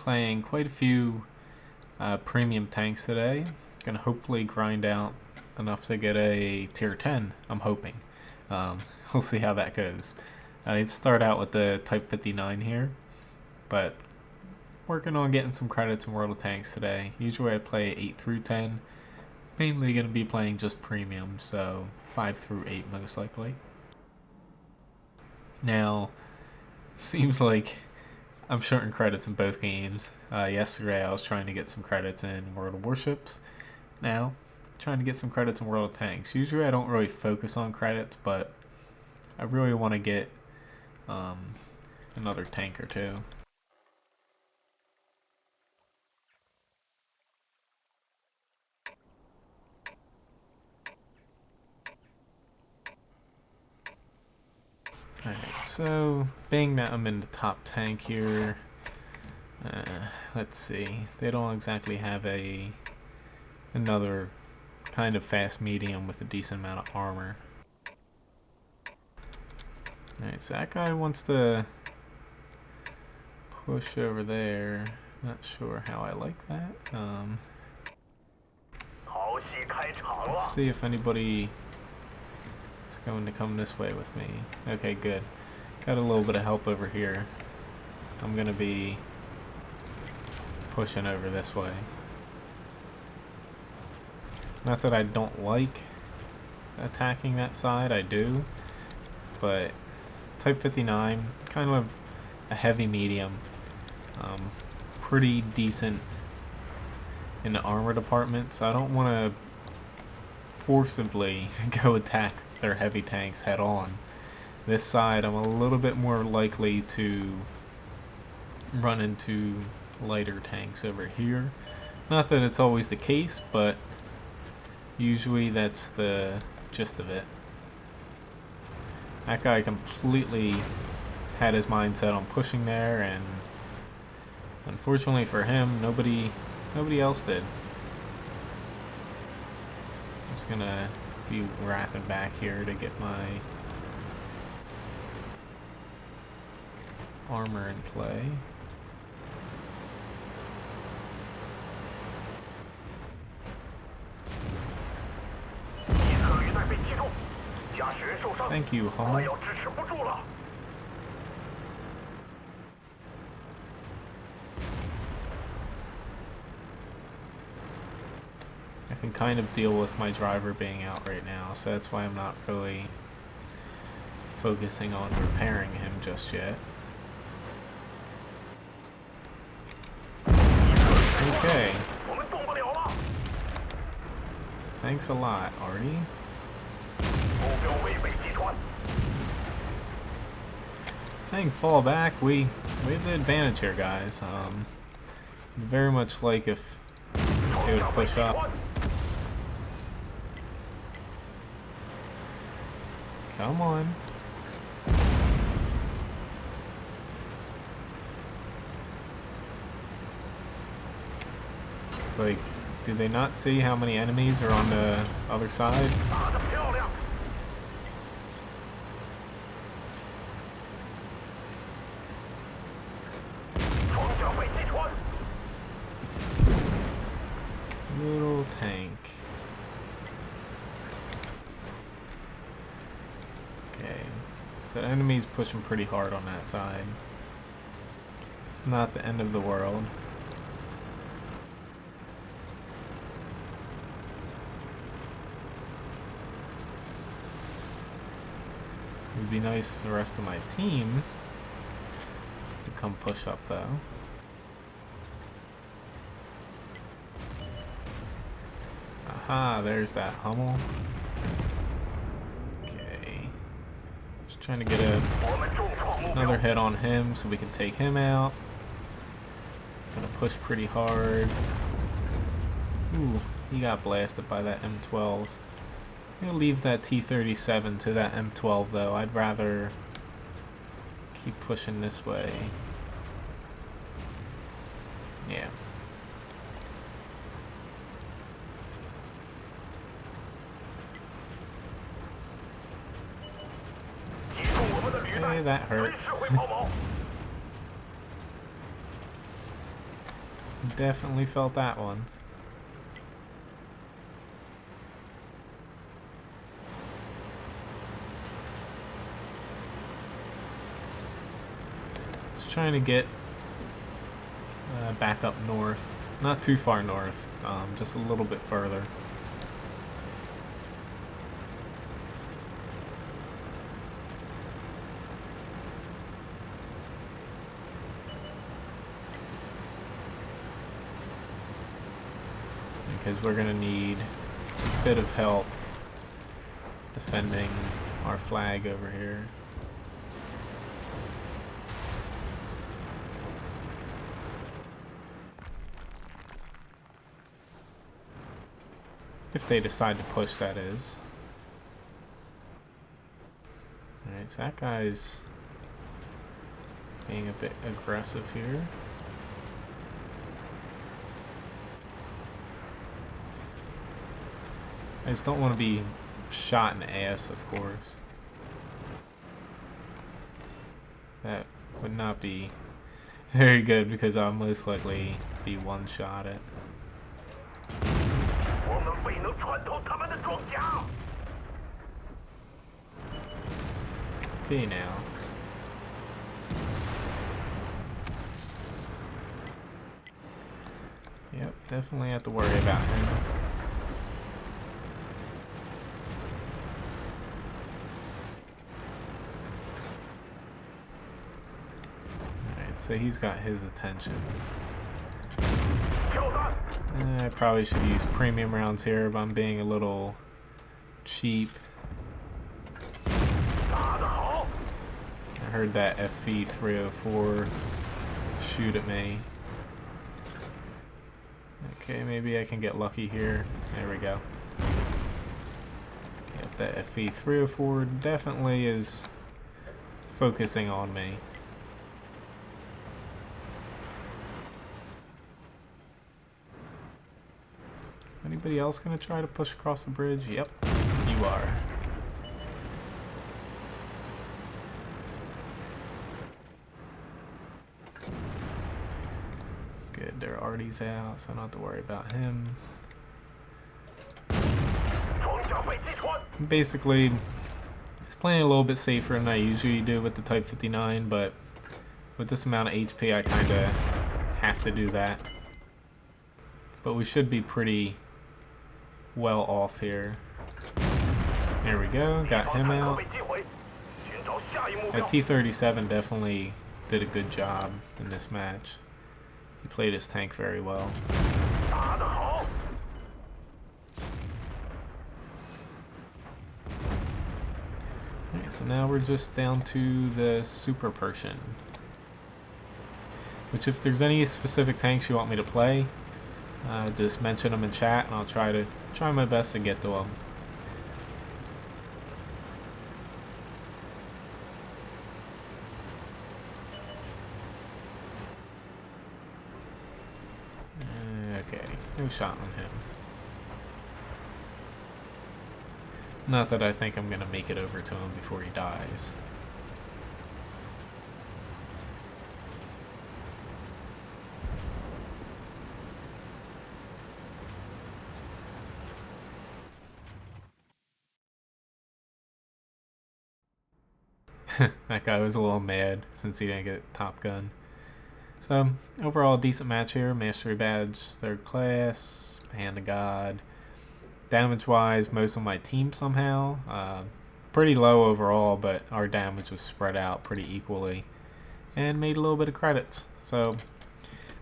playing quite a few premium tanks today. Gonna hopefully grind out enough to get a tier 10, I'm hoping. We'll see how that goes. I need to start out with the Type 59 here, but working on getting some credits in World of Tanks today. Usually I play 8 through 10. Mainly going to be playing just premium, so 5 through 8 most likely. Now, it seems like I'm shorting credits in both games. Yesterday I was trying to get some credits in World of Warships. Now, trying to get some credits in World of Tanks. Usually I don't really focus on credits, but I really want to get another tank or two. Alright, so being that I'm in the top tank here, let's see, they don't exactly have another kind of fast medium with a decent amount of armor. Alright, so that guy wants to push over there. Not sure how I like that. Let's see if anybody is going to come this way with me. Okay, good. Got a little bit of help over here. I'm gonna be pushing over this way. Not that I don't like attacking that side, I do, but Type 59, kind of a heavy medium, pretty decent in the armor department, so I don't want to forcibly go attack their heavy tanks head on. This side I'm a little bit more likely to run into lighter tanks over here. Not that it's always the case, but usually that's the gist of it. That guy completely had his mindset on pushing there, and unfortunately for him, nobody else did. I'm just gonna be wrapping back here to get my armor in play. Thank you, Hummel. I can kind of deal with my driver being out right now, so that's why I'm not really focusing on repairing him just yet. Okay. Thanks a lot, Artie. Saying fall back, we have the advantage here, guys. Very much like if they would push up. Come on. It's like, do they not see how many enemies are on the other side? Little tank. Okay, so the enemy's pushing pretty hard on that side. It's not the end of the world. It would be nice for the rest of my team to come push up though. Aha, there's that Hummel. Okay. Just trying to get another hit on him so we can take him out. Gonna push pretty hard. Ooh, he got blasted by that M12. I'm gonna leave that T-37 to that M12 though. I'd rather keep pushing this way. Yeah. Okay, that hurt. Definitely felt that one. Just trying to get back up north. Not too far north, just a little bit further. Because we're going to need a bit of help defending our flag over here. If they decide to push, that is. Alright, so that guy's being a bit aggressive here. I just don't want to be shot in the ass, of course. That would not be very good because I'll most likely be one-shotted. Okay, now. Yep, definitely have to worry about him. Alright, so he's got his attention. I probably should use premium rounds here, but I'm being a little cheap. I heard that FV304 shoot at me. Okay, maybe I can get lucky here. There we go. Yep, that FV304 definitely is focusing on me. Is anybody else gonna try to push across the bridge? Yep, you are. Good, their Artie's out, so I don't have to worry about him. Basically, it's playing a little bit safer than I usually do with the Type 59, but with this amount of HP, I kind of have to do that. But we should be pretty well off here. There we go, got him out. That T-37 definitely did a good job in this match. He played his tank very well. Alright, so now we're just down to the Super Pershing. Which, if there's any specific tanks you want me to play, just mention them in chat and I'll try my best to get to them. Okay, no shot on him. Not that I think I'm gonna make it over to him before he dies. That guy was a little mad since he didn't get Top Gun. So, overall, decent match here. Mastery Badge, 3rd class, Hand of God. Damage-wise, most of my team somehow. Pretty low overall, but our damage was spread out pretty equally. And made a little bit of credits. So,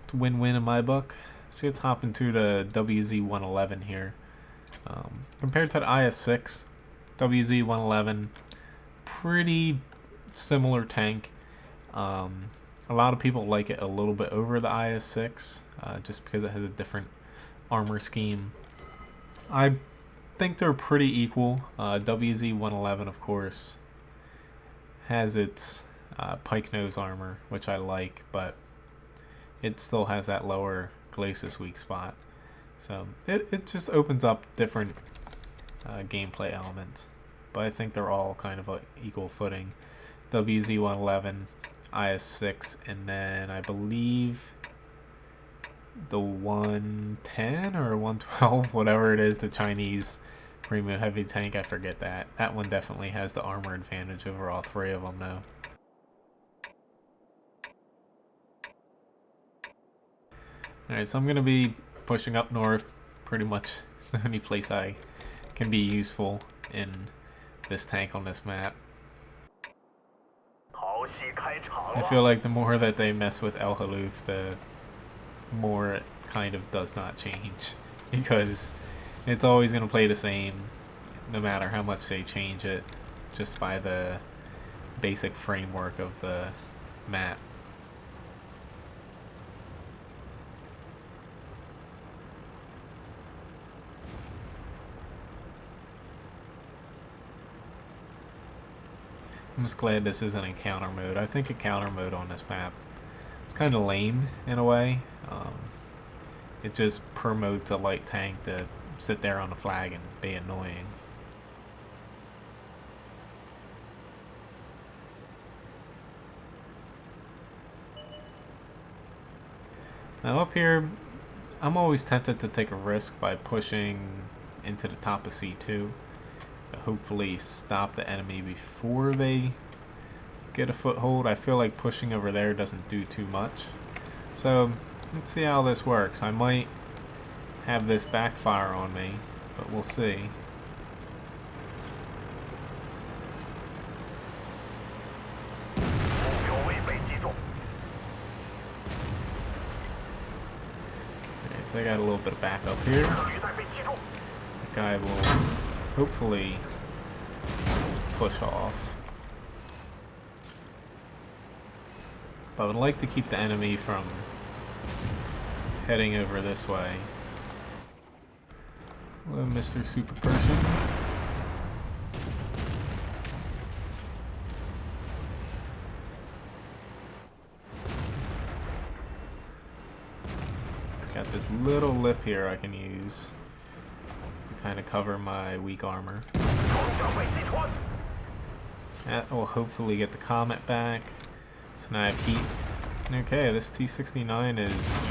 it's a win-win in my book. So let's hop into the WZ-111 here. Compared to the IS-6, WZ-111, pretty similar tank. A lot of people like it a little bit over the IS-6, just because it has a different armor scheme. I think they're pretty equal. WZ-111, of course, has its pike nose armor, which I like, but it still has that lower Glacis weak spot. So it just opens up different gameplay elements. But I think they're all kind of like equal footing. WZ-111, IS-6, and then I believe the 110 or 112, whatever it is, the Chinese premium heavy tank. I forget that. That one definitely has the armor advantage over all three of them now. Alright, so I'm going to be pushing up north. Pretty much the only place I can be useful in this tank on this map. I feel like the more that they mess with El Haluf, the more it kind of does not change. Because it's always going to play the same, no matter how much they change it, just by the basic framework of the map. I'm just glad this isn't encounter mode. I think encounter mode on this map, it's kind of lame in a way. It just promotes a light tank to sit there on the flag and be annoying. Now up here, I'm always tempted to take a risk by pushing into the top of C2. Hopefully stop the enemy before they get a foothold. I feel like pushing over there doesn't do too much. So let's see how this works. I might have this backfire on me, but we'll see. Alright, so I got a little bit of backup here. The guy will hopefully push off. But I would like to keep the enemy from heading over this way. Hello, Mr. Super Persian. Got this little lip here I can use to kind of cover my weak armor. That will hopefully get the Comet back. So now I have heat. Okay, this T69 is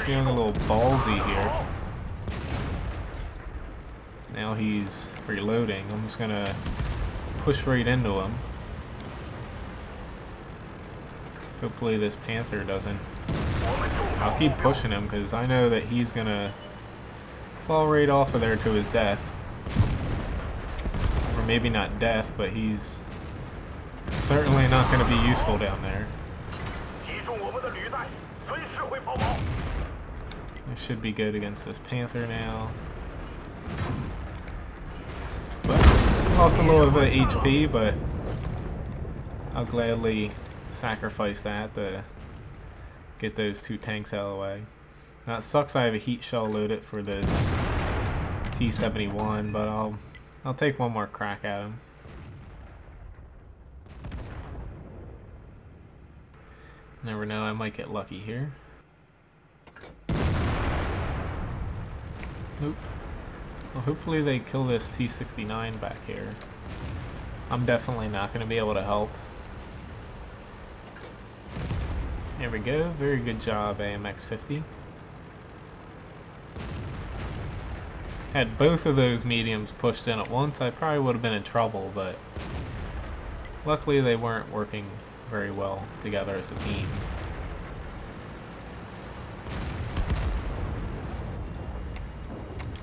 feeling a little ballsy here. Now he's reloading. I'm just gonna push right into him. Hopefully this Panther doesn't. I'll keep pushing him because I know that he's gonna fall right off of there to his death. Or maybe not death, but he's certainly not going to be useful down there. I should be good against this Panther now. But lost a little bit of HP, but I'll gladly sacrifice that to get those two tanks out of the way. Now it sucks I have a heat shell loaded for this T71, but I'll take one more crack at him. Never know, I might get lucky here. Nope. Well, hopefully they kill this T69 back here. I'm definitely not going to be able to help. There we go. Very good job, AMX-50. Had both of those mediums pushed in at once, I probably would have been in trouble, but luckily they weren't working very well together as a team.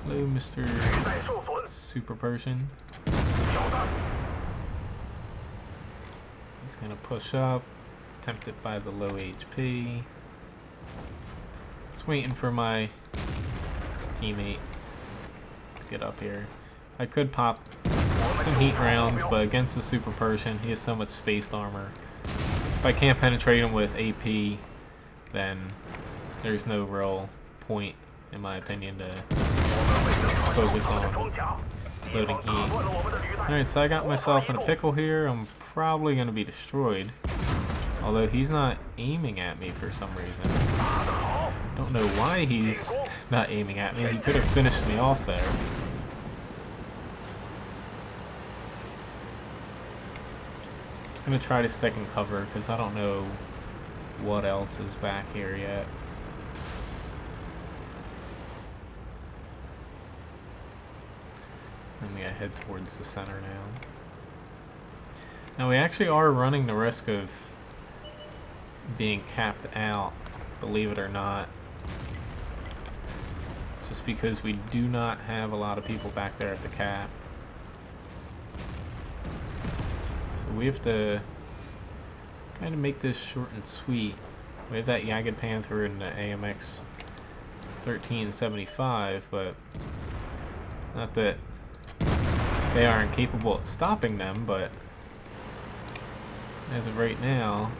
Hello, Mr. Super Persian. He's gonna push up, tempted by the low HP. Just waiting for my teammate to get up here. I could pop some heat rounds, but against the Super Persian, he has so much spaced armor. If I can't penetrate him with AP, then there's no real point, in my opinion, to focus on loading heat. Alright, so I got myself in a pickle here. I'm probably going to be destroyed. Although he's not aiming at me for some reason. Don't know why he's not aiming at me. He could have finished me off there. Just going to try to stick in cover because I don't know what else is back here yet. I'm gonna head towards the center now. Now we actually are running the risk of being capped out, believe it or not. Just because we do not have a lot of people back there at the cap. So we have to kind of make this short and sweet. We have that Jagged Panther in the AMX 1375, but not that they aren't capable of stopping them, but as of right now,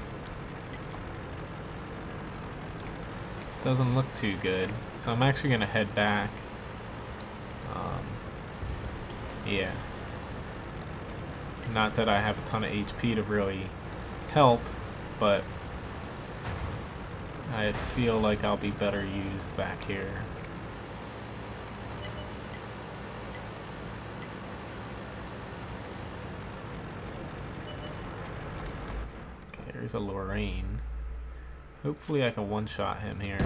doesn't look too good. So I'm actually gonna head back. Yeah. Not that I have a ton of HP to really help, but I feel like I'll be better used back here. Okay, there's a Lorraine. Hopefully I can one-shot him here.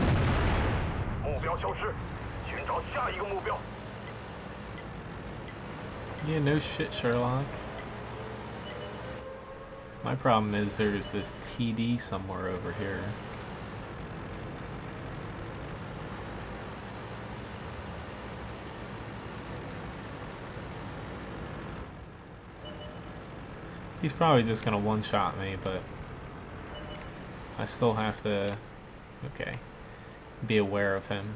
Yeah, no shit, Sherlock. My problem is there's this TD somewhere over here. He's probably just gonna one-shot me, but I still have to, okay, be aware of him.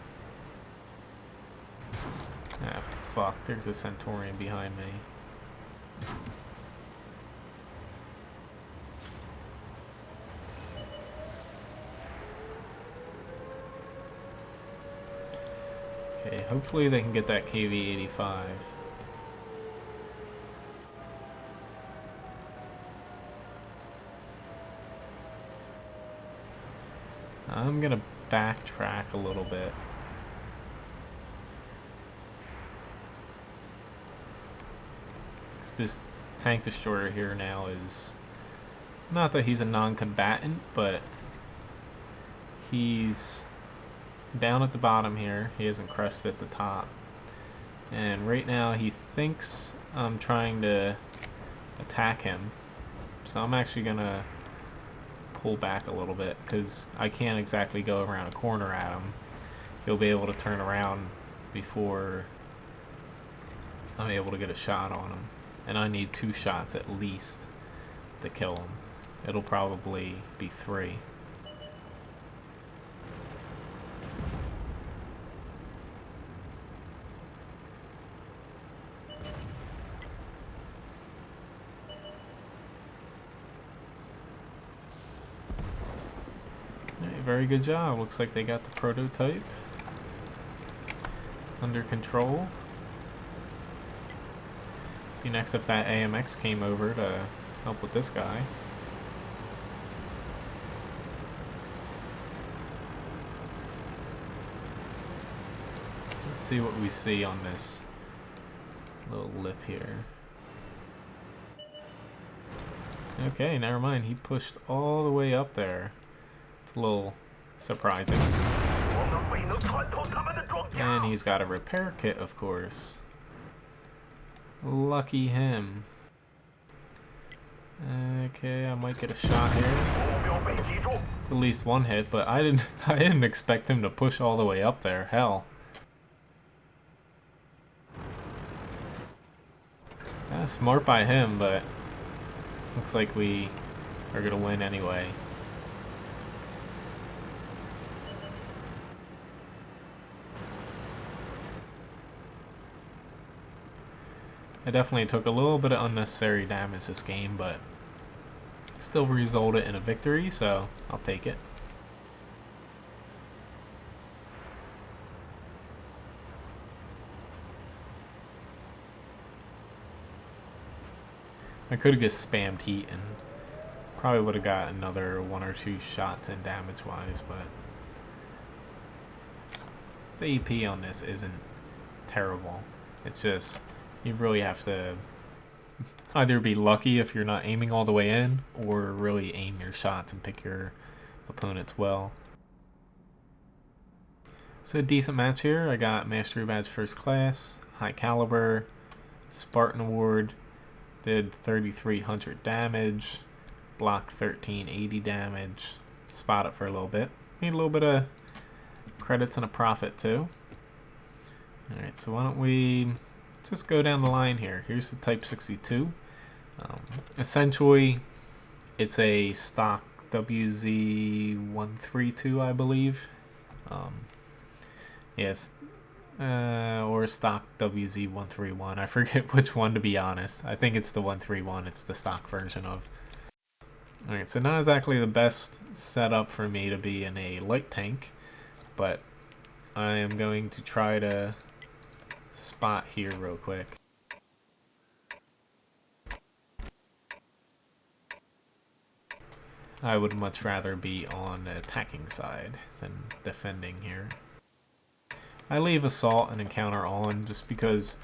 Ah, fuck, there's a Centurion behind me. Okay, hopefully they can get that KV-85. I'm gonna backtrack a little bit. This tank destroyer here now is, not that he's a non-combatant, but he's down at the bottom here. He hasn't crested at the top. And right now he thinks I'm trying to attack him. So I'm actually gonna pull back a little bit because I can't exactly go around a corner at him. He'll be able to turn around before I'm able to get a shot on him. And I need 2 shots at least to kill him. It'll probably be 3. Very good job. Looks like they got the prototype under control. Be next if that AMX came over to help with this guy. Let's see what we see on this little lip here. Okay, never mind. He pushed all the way up there. It's a little surprising. And he's got a repair kit, of course. Lucky him. Okay, I might get a shot here. It's at least 1 hit, but I didn't expect him to push all the way up there. Hell. Yeah, smart by him, but looks like we are gonna win anyway. I definitely took a little bit of unnecessary damage this game, but still resulted in a victory, so I'll take it. I could have just spammed heat and probably would have got another 1 or 2 shots in damage-wise, but the EP on this isn't terrible. It's just, you really have to either be lucky if you're not aiming all the way in, or really aim your shots and pick your opponents well. So decent match here. I got Mastery Badge First Class, High Caliber, Spartan Award, did 3,300 damage, block 1,380 damage, spot it for a little bit. Made a little bit of credits and a profit too. Alright, so why don't we just go down the line here. Here's the Type 62. Essentially, it's a stock WZ132, I believe. Yes, or stock WZ131. I forget which one, to be honest. I think it's the 131. It's the stock version of. Alright, so not exactly the best setup for me to be in a light tank, but I am going to try to spot here real quick. I would much rather be on the attacking side than defending here. I leave Assault and Encounter on just because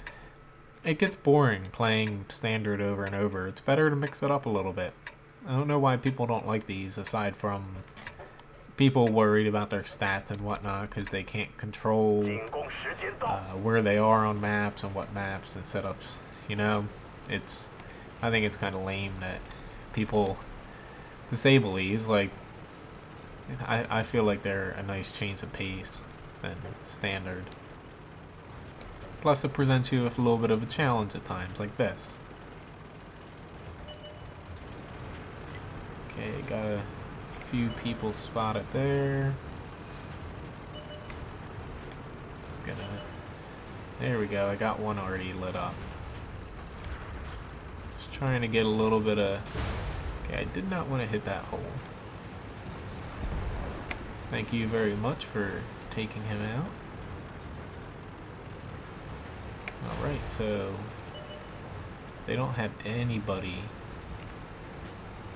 it gets boring playing Standard over and over. It's better to mix it up a little bit. I don't know why people don't like these, aside from people worried about their stats and whatnot because they can't control where they are on maps and what maps and setups. You know, I think it's kind of lame that people disable these. Like, I feel like they're a nice change of pace than Standard. Plus it presents you with a little bit of a challenge at times, like this. Okay, got a few people spotted there. Just gonna... There we go, I got one already lit up. Just trying to get a little bit of... Okay, I did not want to hit that hole. Thank you very much for taking him out. Alright, so they don't have anybody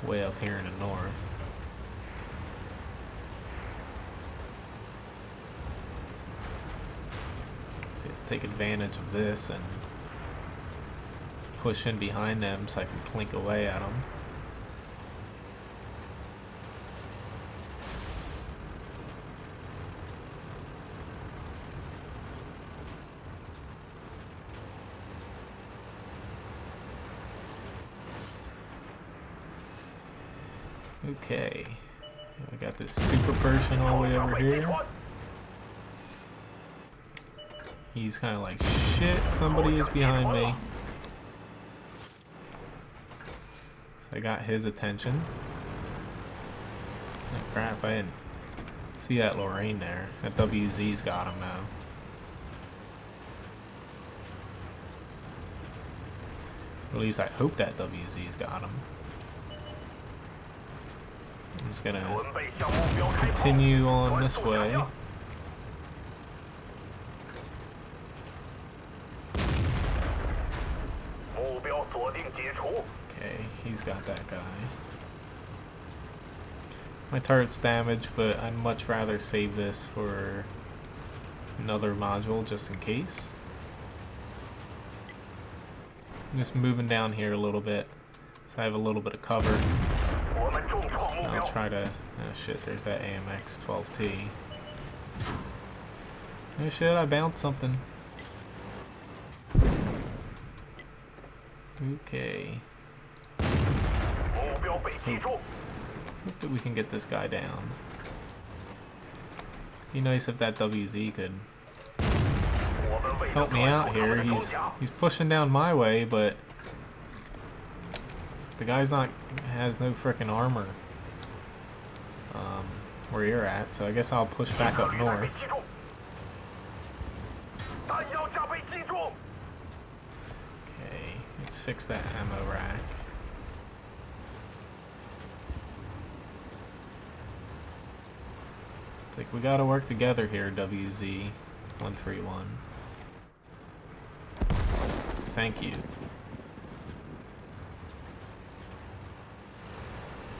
way up here in the north. So let's take advantage of this and push in behind them so I can plink away at them. Okay, I got this super Persian all the way over here. He's kind of like, shit, somebody is behind me. So I got his attention. Oh crap, I didn't see that Lorraine there. That WZ's got him now. At least I hope that WZ's got him. I'm just gonna continue on this way. Okay, he's got that guy. My turret's damaged, but I'd much rather save this for another module just in case. I'm just moving down here a little bit so I have a little bit of cover. I'll try to... Oh shit, there's that AMX 12T. Oh shit, I bounced something. Okay. Hope that we can get this guy down. Be nice if that WZ could help me out here. He's pushing down my way, but the guy's has no frickin' armor where you're at, so I guess I'll push back up north. Okay, let's fix that ammo rack. It's like we gotta work together here, WZ131. Thank you.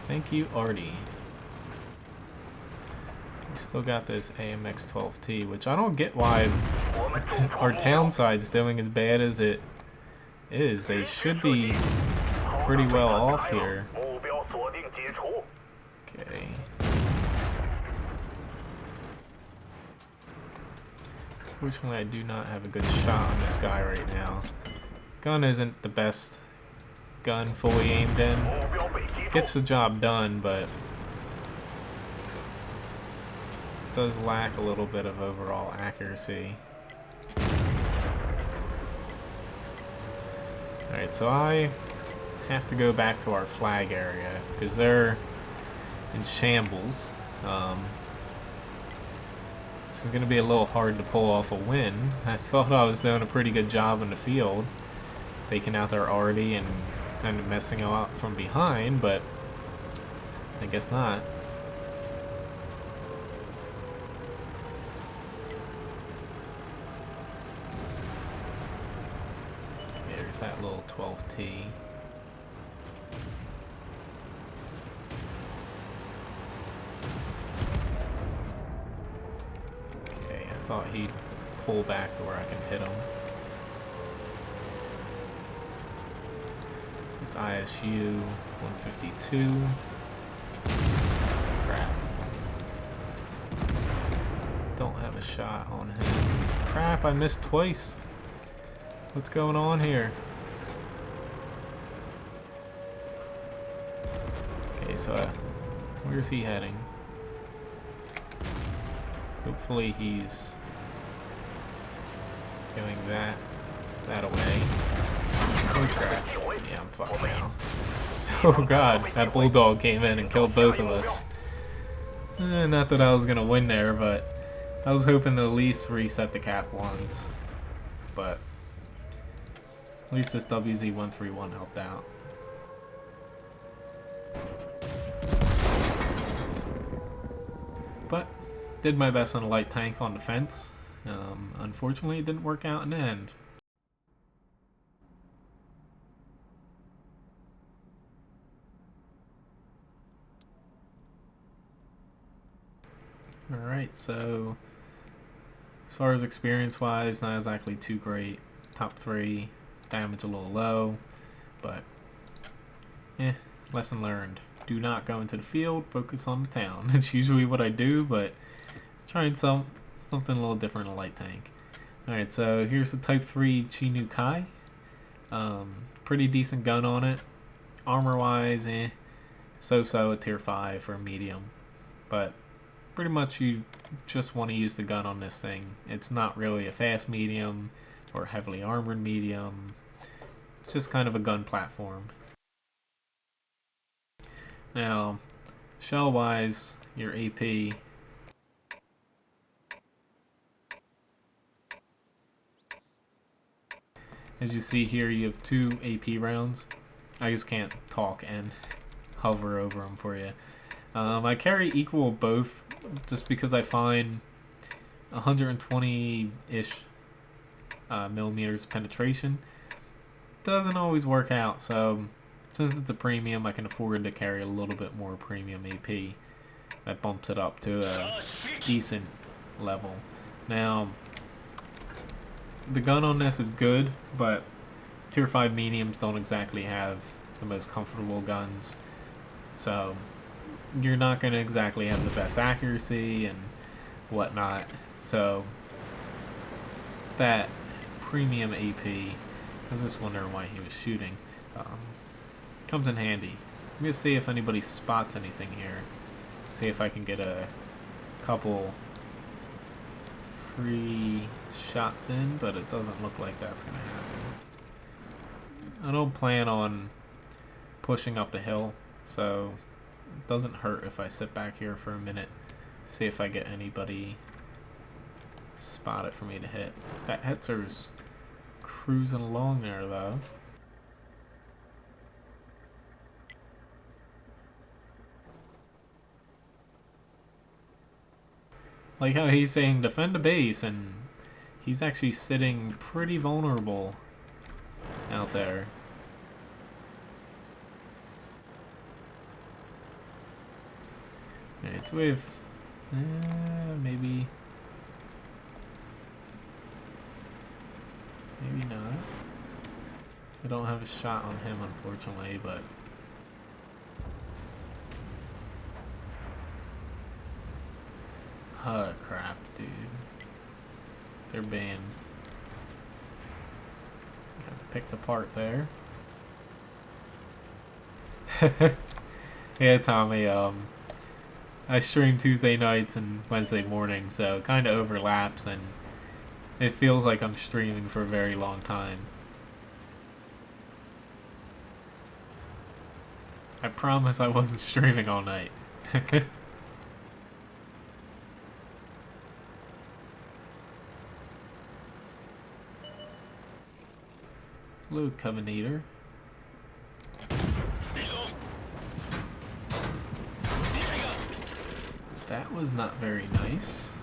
Thank you, Artie. We still got this AMX 12T, which I don't get why our town side's doing as bad as it is. They should be pretty well off here. Okay. Fortunately, I do not have a good shot on this guy right now. Gun isn't the best gun fully aimed in. Gets the job done, but does lack a little bit of overall accuracy. Alright, so I have to go back to our flag area because they're in shambles. This is going to be a little hard to pull off a win. I thought I was doing a pretty good job in the field, taking out their arty and kind of messing them up from behind, but I guess not. There's that little 12T. Thought he'd pull back to where I can hit him. This ISU 152. Crap. Don't have a shot on him. Crap, I missed twice. What's going on here? Okay, so where's he heading? Hopefully he's going that away. Oh crap. Yeah, I'm fucked now. Oh god, that bulldog came in and killed both of us. Not that I was gonna win there, but I was hoping to at least reset the cap ones. But at least this WZ-131 helped out. But did my best on a light tank on defense. Unfortunately, it didn't work out in the end. Alright, so as far as experience-wise, not exactly too great. Top 3, damage a little low, but lesson learned. Do not go into the field, focus on the town. It's usually what I do, but trying something a little different in a light tank. Alright, so here's the Type 3 Chi-Nu Kai. Pretty decent gun on it. Armor-wise, so-so a tier 5 for a medium. But pretty much you just want to use the gun on this thing. It's not really a fast medium or heavily armored medium. It's just kind of a gun platform. Now, shell-wise, your AP... As you see here, you have 2 AP rounds. I just can't talk and hover over them for you. I carry equal both just because I find 120-ish millimeters penetration doesn't always work out. So since it's a premium, I can afford to carry a little bit more premium AP. That bumps it up to a decent level. Now, the gun on this is good, but tier 5 mediums don't exactly have the most comfortable guns. So you're not going to exactly have the best accuracy and whatnot. So that premium AP, I was just wondering why he was shooting, comes in handy. I'm going to see if anybody spots anything here. See if I can get a couple free shots in, but it doesn't look like that's going to happen. I don't plan on pushing up the hill, so it doesn't hurt if I sit back here for a minute, see if I get anybody spotted for me to hit. That Hetzer's cruising along there, though. Like how he's saying defend the base, and he's actually sitting pretty vulnerable out there. Alright, so we have maybe not. I don't have a shot on him, unfortunately, but oh crap, dude. they're being kind of picked apart there. Yeah, Tommy, I stream Tuesday nights and Wednesday mornings, so it kind of overlaps, and it feels like I'm streaming for a very long time. I promise I wasn't streaming all night. Hello, Covenator. That was not very nice.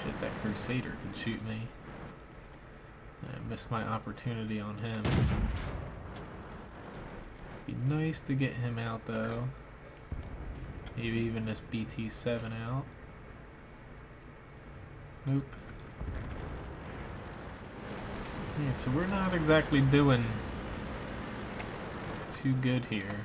Shit, that Crusader can shoot me. I missed my opportunity on him. Be nice to get him out though. Maybe even this BT-7 out. Nope. Alright, so we're not exactly doing too good here.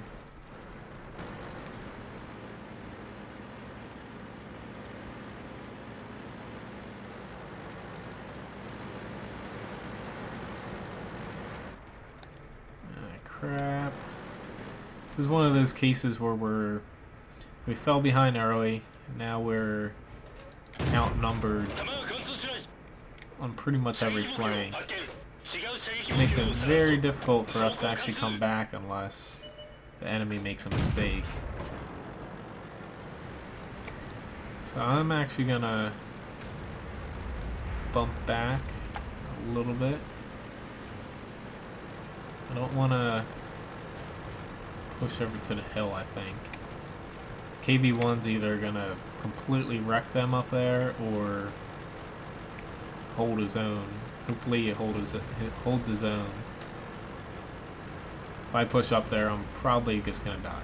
Crap. This is one of those cases where we fell behind early, and now we're outnumbered on pretty much every flank. It makes it very difficult for us to actually come back unless the enemy makes a mistake. So I'm actually gonna bump back a little bit. I don't want to push over to the hill, I think. KV-1's either going to completely wreck them up there or hold his own. Hopefully it holds his own. If I push up there, I'm probably just going to die.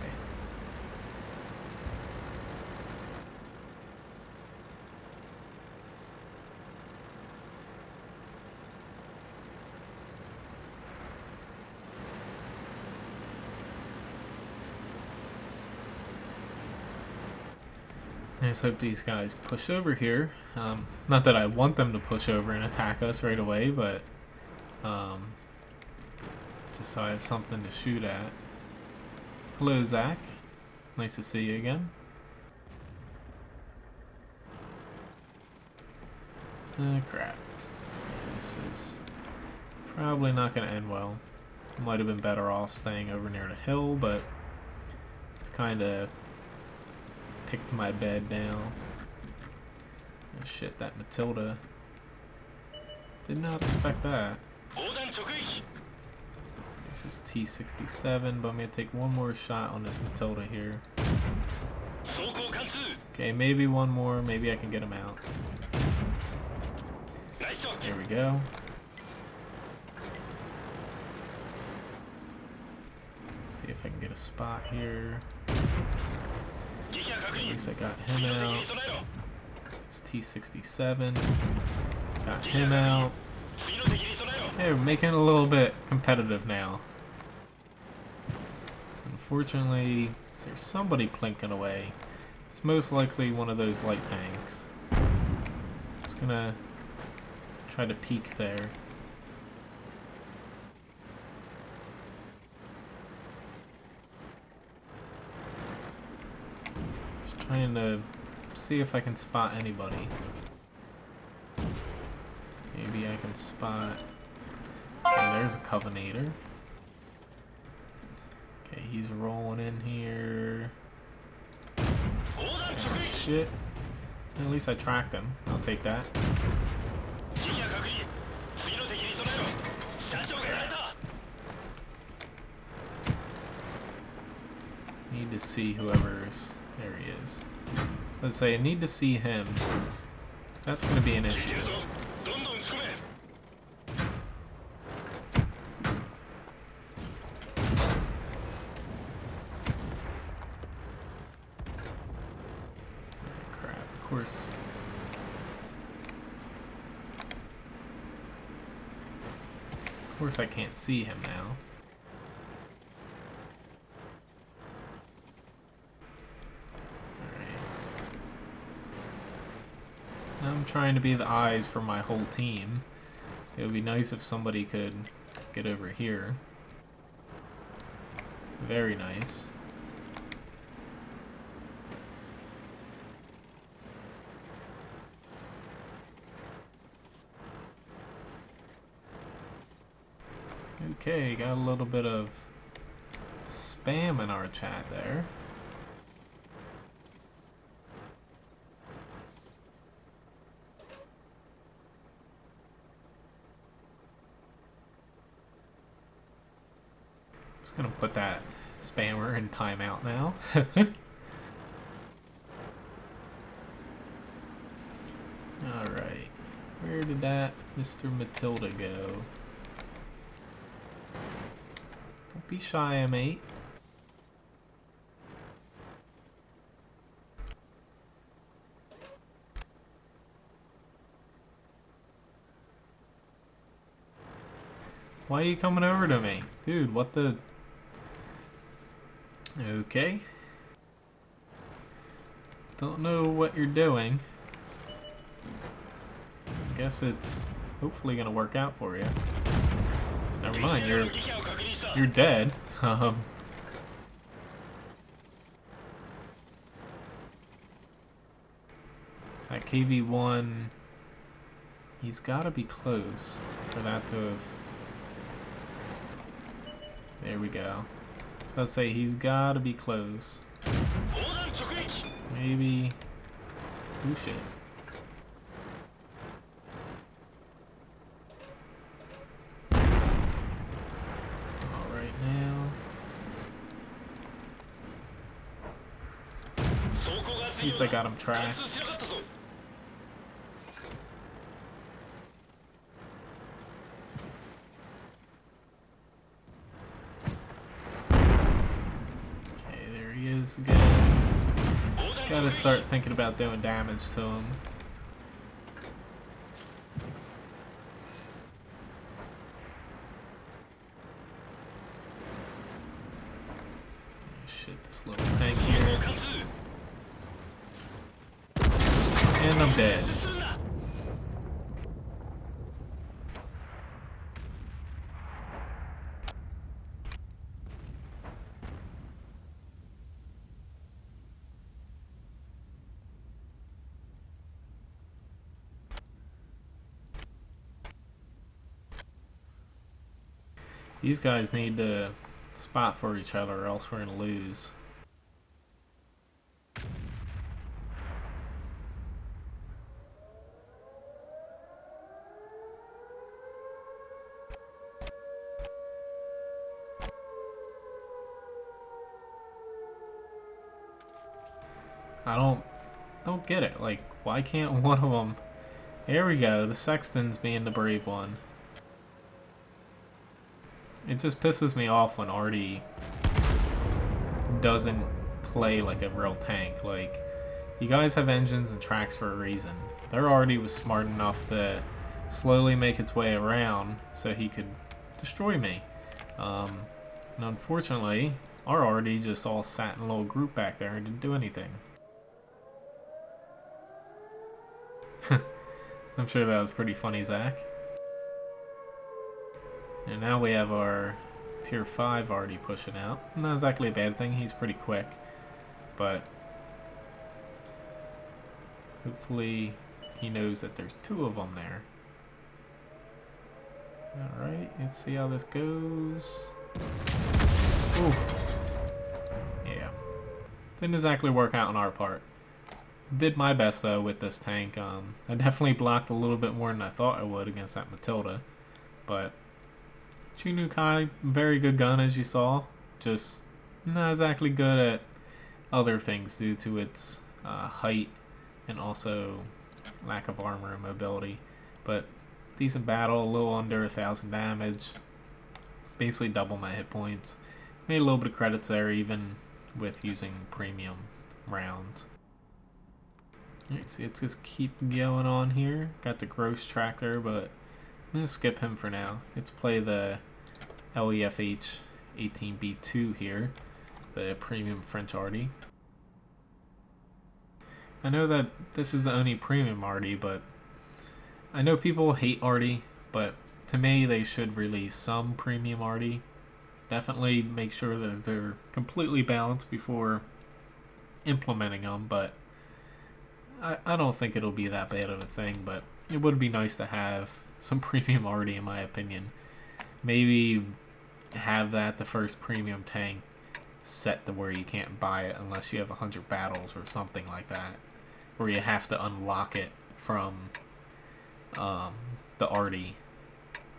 I just hope these guys push over here. Not that I want them to push over and attack us right away, but just so I have something to shoot at. Hello, Zach. Nice to see you again. Crap. This is probably not going to end well. Might have been better off staying over near the hill, but I've kind of picked my bed now. Oh shit, that Matilda. Did not expect that. This is T-67, but I'm going to take one more shot on this Matilda here. Okay, maybe one more. Maybe I can get him out. There we go. See if I can get a spot here. At least I got him out. This is T-67. Got him out. Hey, we're making it a little bit competitive now. Unfortunately, there's somebody plinking away. It's most likely one of those light tanks. Just gonna try to peek there. Trying to see if I can spot anybody. Maybe I can spot... Okay, there's a Covenator. Okay, he's rolling in here. Oh, shit. At least I tracked him. I'll take that. Need to see whoever's... There he is. Let's say I need to see him. So that's going to be an issue. Crap, of course. Of course I can't see him now. I'm trying to be the eyes for my whole team. It would be nice if somebody could get over here. Very nice. Okay, got a little bit of spam in our chat there. Just gonna put that spammer in timeout now. Alright, where did that Mr. Matilda go? Don't be shy, M8. Why are you coming over to me? Dude, what the... Okay. Don't know what you're doing. Guess it's hopefully gonna work out for you. Never mind, you're dead. That KV-1, he's gotta be close for that to have... There we go. Let's say he's gotta be close. Maybe... Oh shit. Alright now. At least I got him tracked. Again. Gotta start thinking about doing damage to him. Shit, this little tank here. And I'm dead. These guys need to spot for each other or else we're gonna lose. I don't get it. Like, why can't one of them... There we go, the Sexton's being the brave one. It just pisses me off when Artie doesn't play like a real tank. Like, you guys have engines and tracks for a reason. Their Artie was smart enough to slowly make its way around so he could destroy me. And unfortunately, our Artie just all sat in a little group back there and didn't do anything. I'm sure that was pretty funny, Zach. And now we have our tier 5 already pushing out. Not exactly a bad thing, he's pretty quick. But hopefully he knows that there's 2 of them there. Alright, let's see how this goes. Ooh. Yeah. Didn't exactly work out on our part. Did my best though with this tank. I definitely blocked a little bit more than I thought I would against that Matilda. But Chinukai, very good gun as you saw, just not exactly good at other things due to its height and also lack of armor and mobility. But decent battle, a little under 1,000 damage, basically double my hit points. Made a little bit of credits there even with using premium rounds. Alright, so let's just keep going on here. Got the gross tracker, but I'm going to skip him for now. Let's play the LEFH 18B2 here, the premium French Artie. I know that this is the only premium Artie, but I know people hate Artie, but to me they should release some premium Artie. Definitely make sure that they're completely balanced before implementing them, but I don't think it'll be that bad of a thing, but it would be nice to have some premium Artie in my opinion. Maybe have that the first premium tank set to where you can't buy it unless you have 100 battles or something like that. Or you have to unlock it from the Artie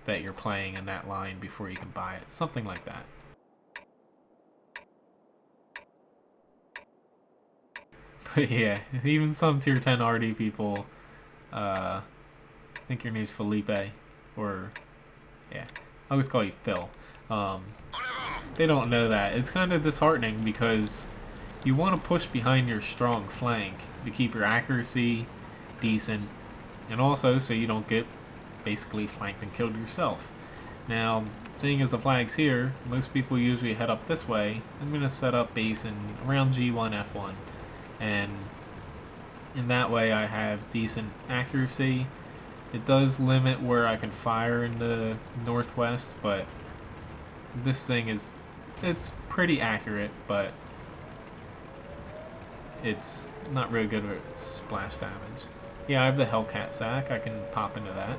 that you're playing in that line before you can buy it. Something like that. But yeah, even some tier 10 Artie people, I think your name's Felipe, or yeah, I always call you Phil. They don't know that. It's kind of disheartening because you want to push behind your strong flank to keep your accuracy decent, and also so you don't get basically flanked and killed yourself. Now, seeing as the flag's here, most people usually head up this way. I'm going to set up base in around G1, F1, and in that way I have decent accuracy. It does limit where I can fire in the northwest, but this thing it's pretty accurate, but it's not really good at splash damage. Yeah, I have the Hellcat sack. I can pop into that.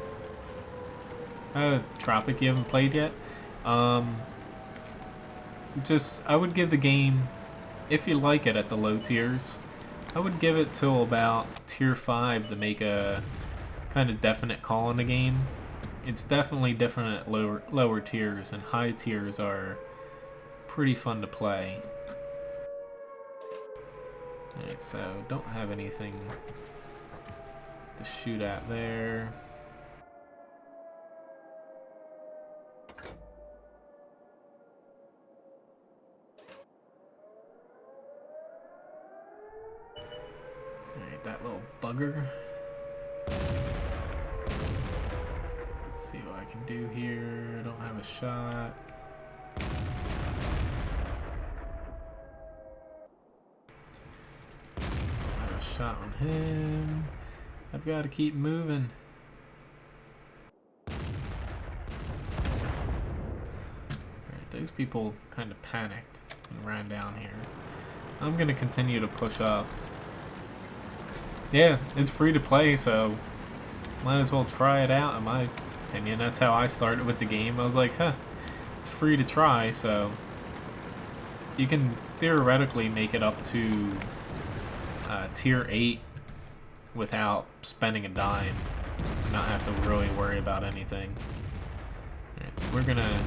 Tropic, you haven't played yet? I would give the game, if you like it at the low tiers, I would give it till about tier 5 to make a kind of definite call in the game. It's definitely different at lower tiers, and high tiers are pretty fun to play. Alright, so don't have anything to shoot at there. Alright, that little bugger. Let's see what I can do here. Don't have a shot. Don't have a shot on him. I've got to keep moving. Alright, those people kind of panicked and ran down here. I'm going to continue to push up. Yeah, it's free to play, so might as well try it out, in my opinion. That's how I started with the game. I was like, huh, it's free to try, so you can theoretically make it up to tier 8 without spending a dime and not have to really worry about anything. Alright, so we're gonna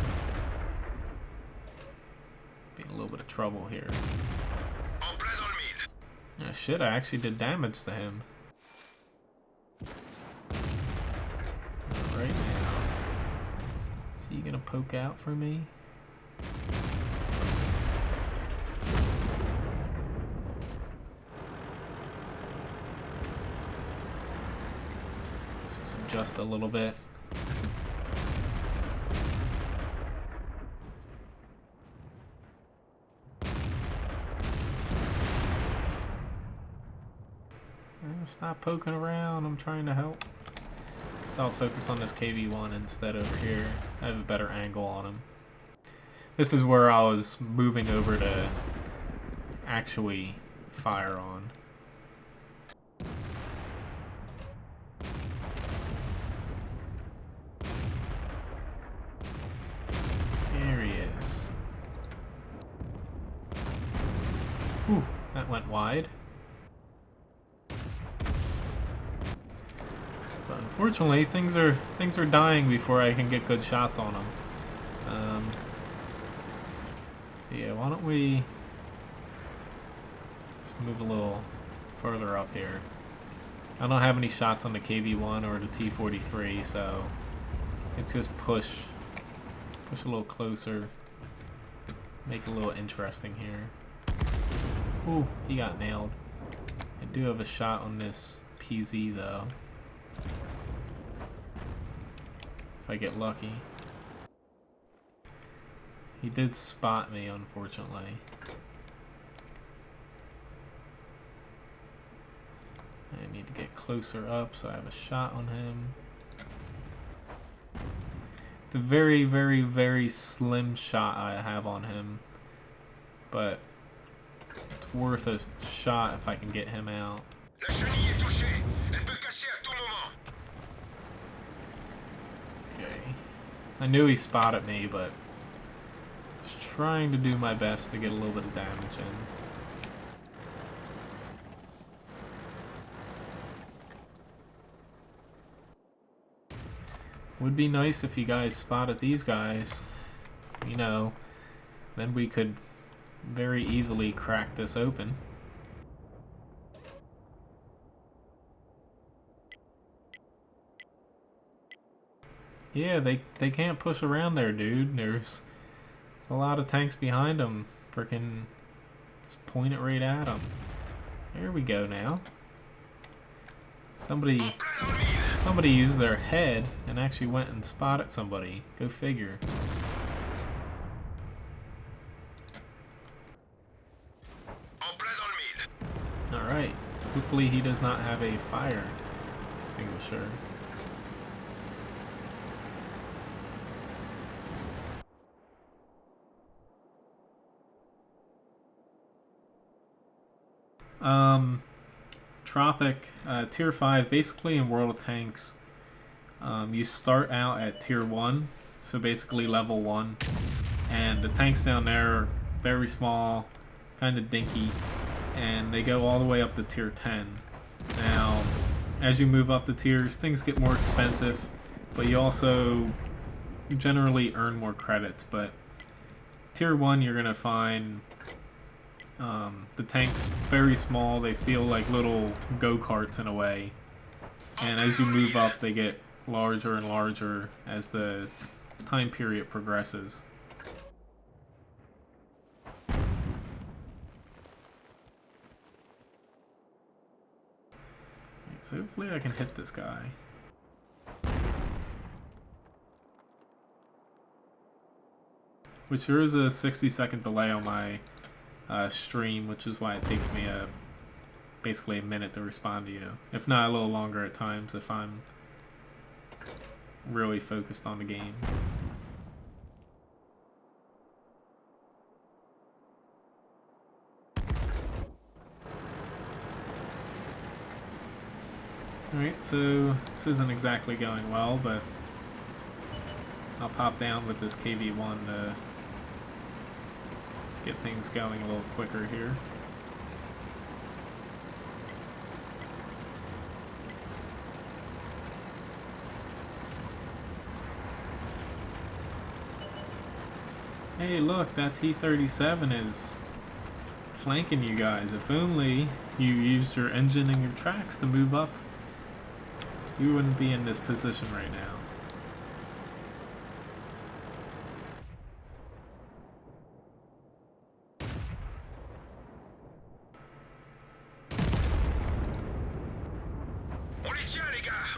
be in a little bit of trouble here. Oh shit, I actually did damage to him. Right now. Is he gonna poke out for me? Let's just adjust a little bit. Stop poking around, I'm trying to help. So I'll focus on this KV-1 instead over here. I have a better angle on him. This is where I was moving over to actually fire on. There he is. Whew, that went wide. But unfortunately, things are dying before I can get good shots on them. So yeah, why don't we just move a little further up here. I don't have any shots on the KV-1 or the T-43, so let's just push a little closer, make it a little interesting here. Ooh, he got nailed. I do have a shot on this PZ though. If I get lucky. He did spot me, unfortunately. I need to get closer up so I have a shot on him. It's a very, very, very slim shot I have on him. But it's worth a shot if I can get him out. La chenille est touchée. Elle peut casser à tout moment. Okay. I knew he spotted me, but I was trying to do my best to get a little bit of damage in. Would be nice if you guys spotted these guys. You know, then we could very easily crack this open. Yeah, they can't push around there, dude. There's a lot of tanks behind them. Frickin' just point it right at them. There we go now. Somebody used their head and actually went and spotted somebody. Go figure. Alright. Hopefully he does not have a fire extinguisher. Tropic, Tier 5, basically in World of Tanks, you start out at Tier 1, so basically level 1, and the tanks down there are very small, kind of dinky, and they go all the way up to Tier 10. Now, as you move up the tiers, things get more expensive, but you also generally earn more credits, but Tier 1 you're going to find the tanks very small. They feel like little go-karts in a way, and as you move up they get larger and larger as the time period progresses. So hopefully I can hit this guy. Which there is a 60-second delay on my stream, which is why it takes me basically a minute to respond to you. If not a little longer at times if I'm really focused on the game. Alright, so this isn't exactly going well, but I'll pop down with this KV-1 to get things going a little quicker here. Hey look, that T-37 is flanking you guys. If only you used your engine and your tracks to move up, you wouldn't be in this position right now.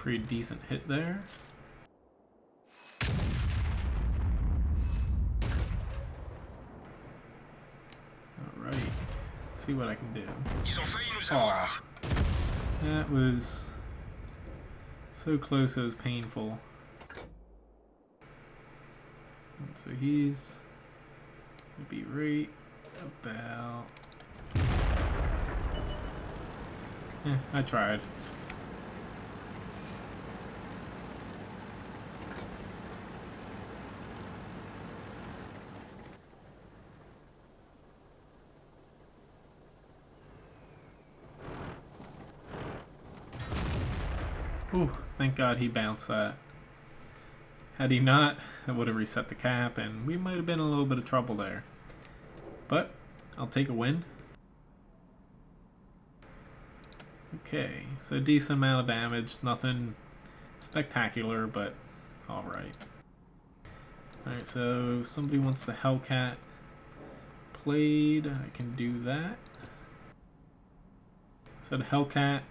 Pretty decent hit there. Alright, let's see what I can do. Aw, that was so close it was painful. And so he's gonna be right about... I tried. Ooh, thank God he bounced that. Had he not, it would have reset the cap and we might have been in a little bit of trouble there. But, I'll take a win. Okay, so decent amount of damage, nothing spectacular, but alright. Alright, so somebody wants the Hellcat played, I can do that. So the Hellcat,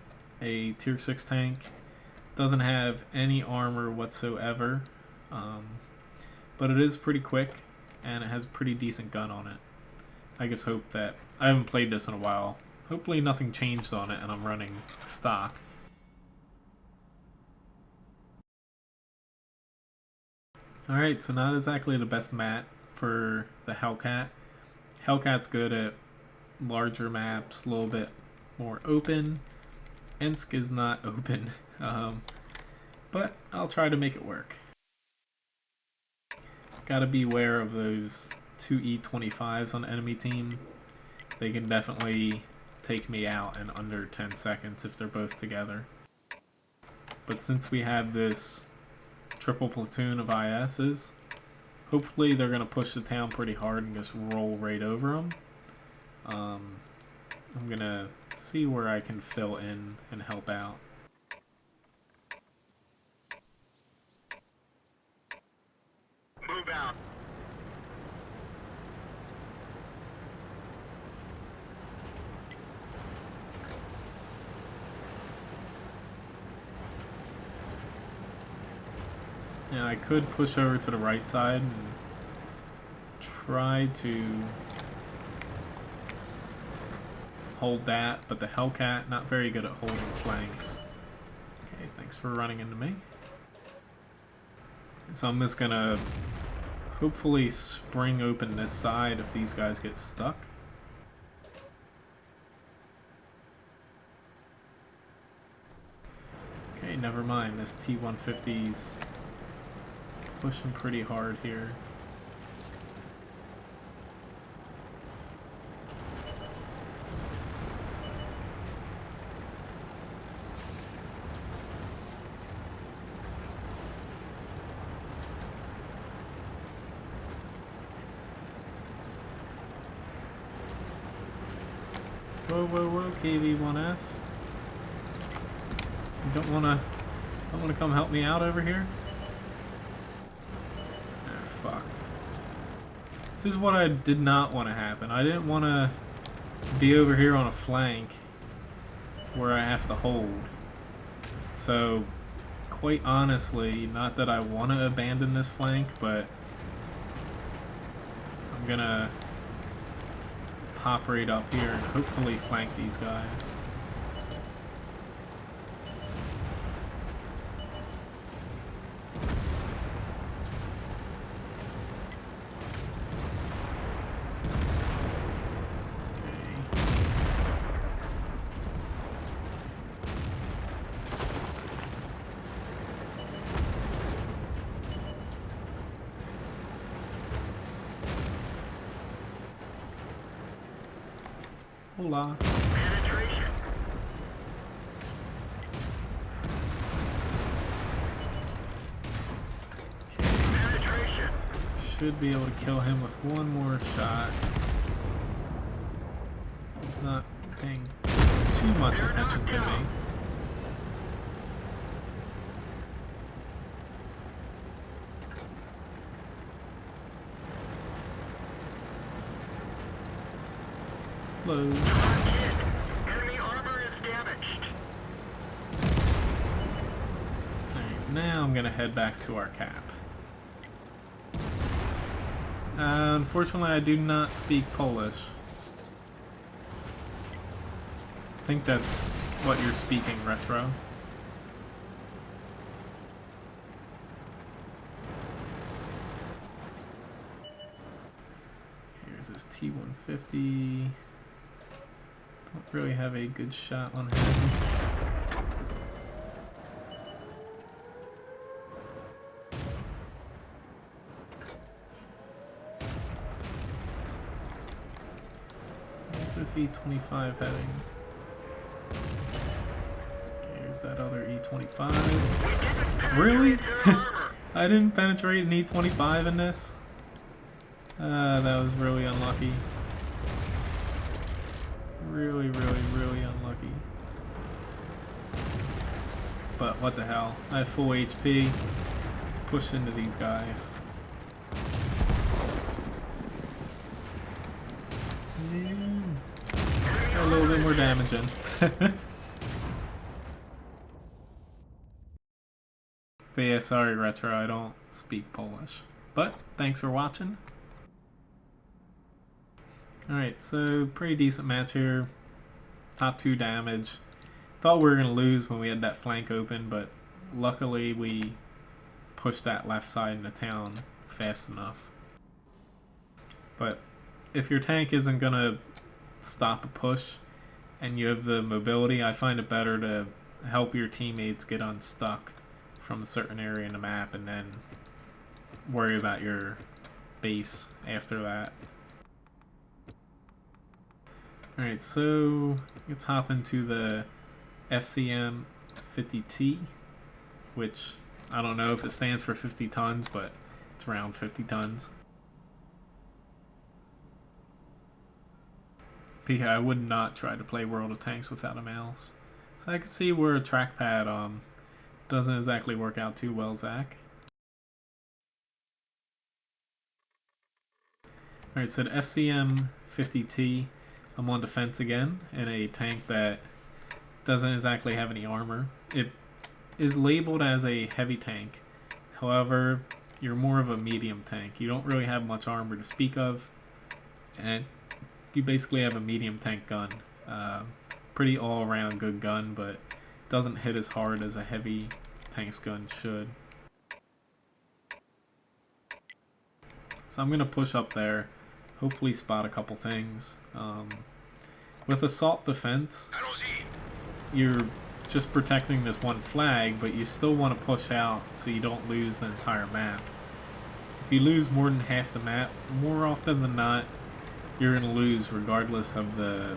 a tier 6 tank, doesn't have any armor whatsoever, but it is pretty quick and it has a pretty decent gun on it. I just hope that, I haven't played this in a while, hopefully nothing changed on it and I'm running stock. Alright, so not exactly the best map for the Hellcat. Hellcat's good at larger maps, a little bit more open. Ensk is not open, but I'll try to make it work. Gotta beware of those two E25s on the enemy team. They can definitely take me out in under 10 seconds if they're both together. But since we have this triple platoon of ISs, hopefully they're going to push the town pretty hard and just roll right over them. I'm going to see where I can fill in and help out. Move out. Now I could push over to the right side and try to hold that, but the Hellcat not very good at holding flanks. Okay, thanks for running into me. So I'm just gonna hopefully spring open this side if these guys get stuck. Okay, never mind. This T-150's pushing pretty hard here. Whoa, whoa, whoa, KV-1S. You don't wanna come help me out over here? Ah, fuck. This is what I did not want to happen. I didn't want to be over here on a flank where I have to hold. So, quite honestly, not that I want to abandon this flank, but I'm gonna pop right up here and hopefully flank these guys. Hola. Penetration. Penetration. Should be able to kill him with one more shot. He's not paying too much attention to me. Hello. Enemy armor is damaged. Alright, now I'm gonna head back to our cap. Unfortunately, I do not speak Polish. I think that's what you're speaking, Retro. Here's this T-150. Don't really have a good shot on him. Where's this E-25 heading? Here's that other E-25. Really? I didn't penetrate an E-25 in this? That was really unlucky. Really, really, really unlucky. But what the hell? I have full HP. Let's push into these guys. A little bit more damaging. But yeah, sorry Retro, I don't speak Polish. But thanks for watching. Alright, so pretty decent match here. Top 2 damage. Thought we were going to lose when we had that flank open, but luckily we push that left side into town fast enough. But if your tank isn't gonna stop a push and you have the mobility, I find it better to help your teammates get unstuck from a certain area in the map and then worry about your base after that. Alright, so let's hop into the FCM 50T, which I don't know if it stands for 50 tons, but it's around 50 tons. But yeah, I would not try to play World of Tanks without a mouse. So I can see where a trackpad doesn't exactly work out too well, Zach. Alright, so the FCM 50T, I'm on defense again in a tank that doesn't exactly have any armor. It is labeled as a heavy tank. However, you're more of a medium tank. You don't really have much armor to speak of, and you basically have a medium tank gun. Pretty all-around good gun, but doesn't hit as hard as a heavy tank's gun should. So I'm gonna push up there, hopefully spot a couple things. With assault defense, you're just protecting this one flag, but you still want to push out so you don't lose the entire map. If you lose more than half the map, more often than not, you're going to lose regardless of the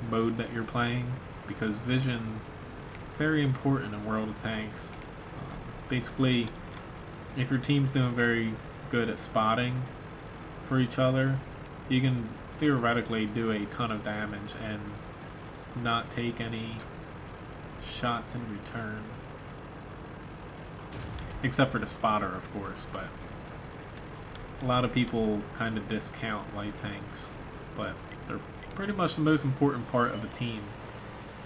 mode that you're playing, because vision very important in World of Tanks. Basically, if your team's doing very good at spotting for each other, you can theoretically do a ton of damage and not take any shots in return. Except for the spotter, of course, but a lot of people kind of discount light tanks, but they're pretty much the most important part of a team.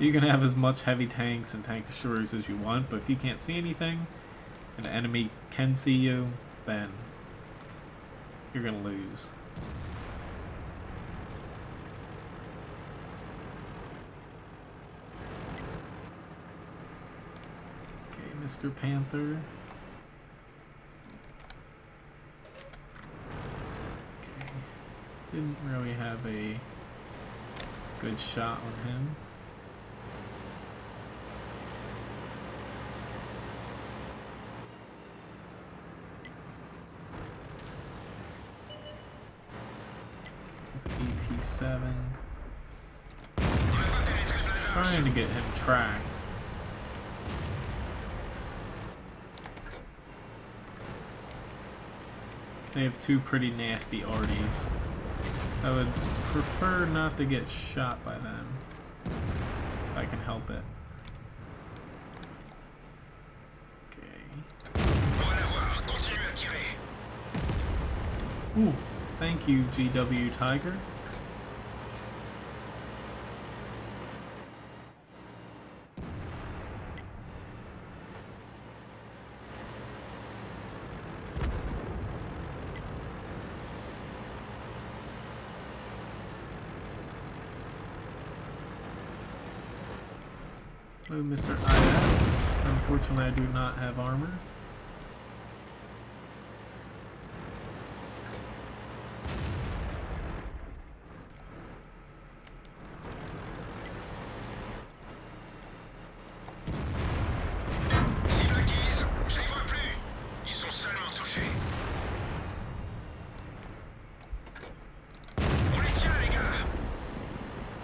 You can have as much heavy tanks and tank destroyers as you want, but if you can't see anything and the enemy can see you, then you're gonna lose. Okay, Mr. Panther. Okay, didn't really have a good shot on him. It's AT7. Trying to get him tracked. They have two pretty nasty arties, so I would prefer not to get shot by them if I can help it. Okay. Ooh, thank you, GW Tiger. Hello, Mr. IS. Unfortunately, I do not have armor.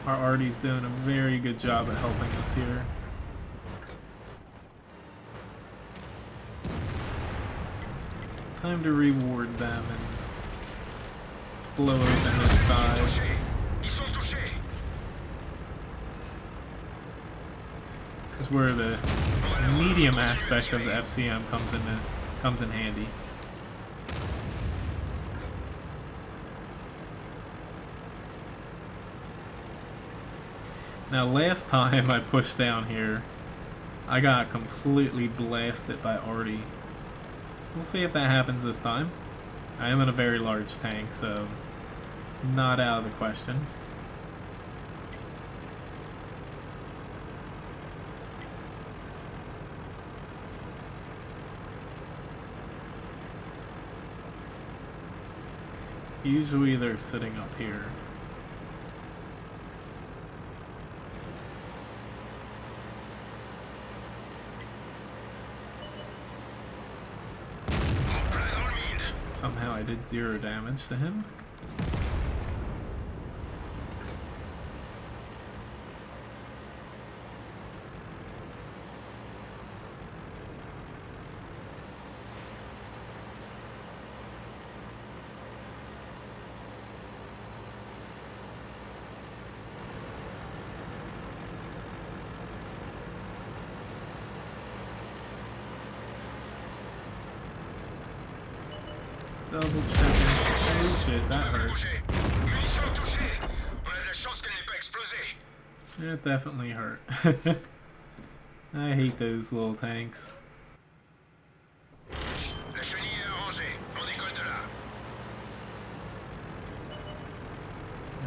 Our arty's doing a very good job at helping us here. Time to reward them and blow open this side. This is where the medium aspect of the FCM comes in handy. Now, last time I pushed down here, I got completely blasted by arty. We'll see if that happens this time. I am in a very large tank, so not out of the question. Usually they're sitting up here. Somehow I did 0 damage to him. Double checking. Oh shit, that hurt. It definitely hurt. I hate those little tanks. I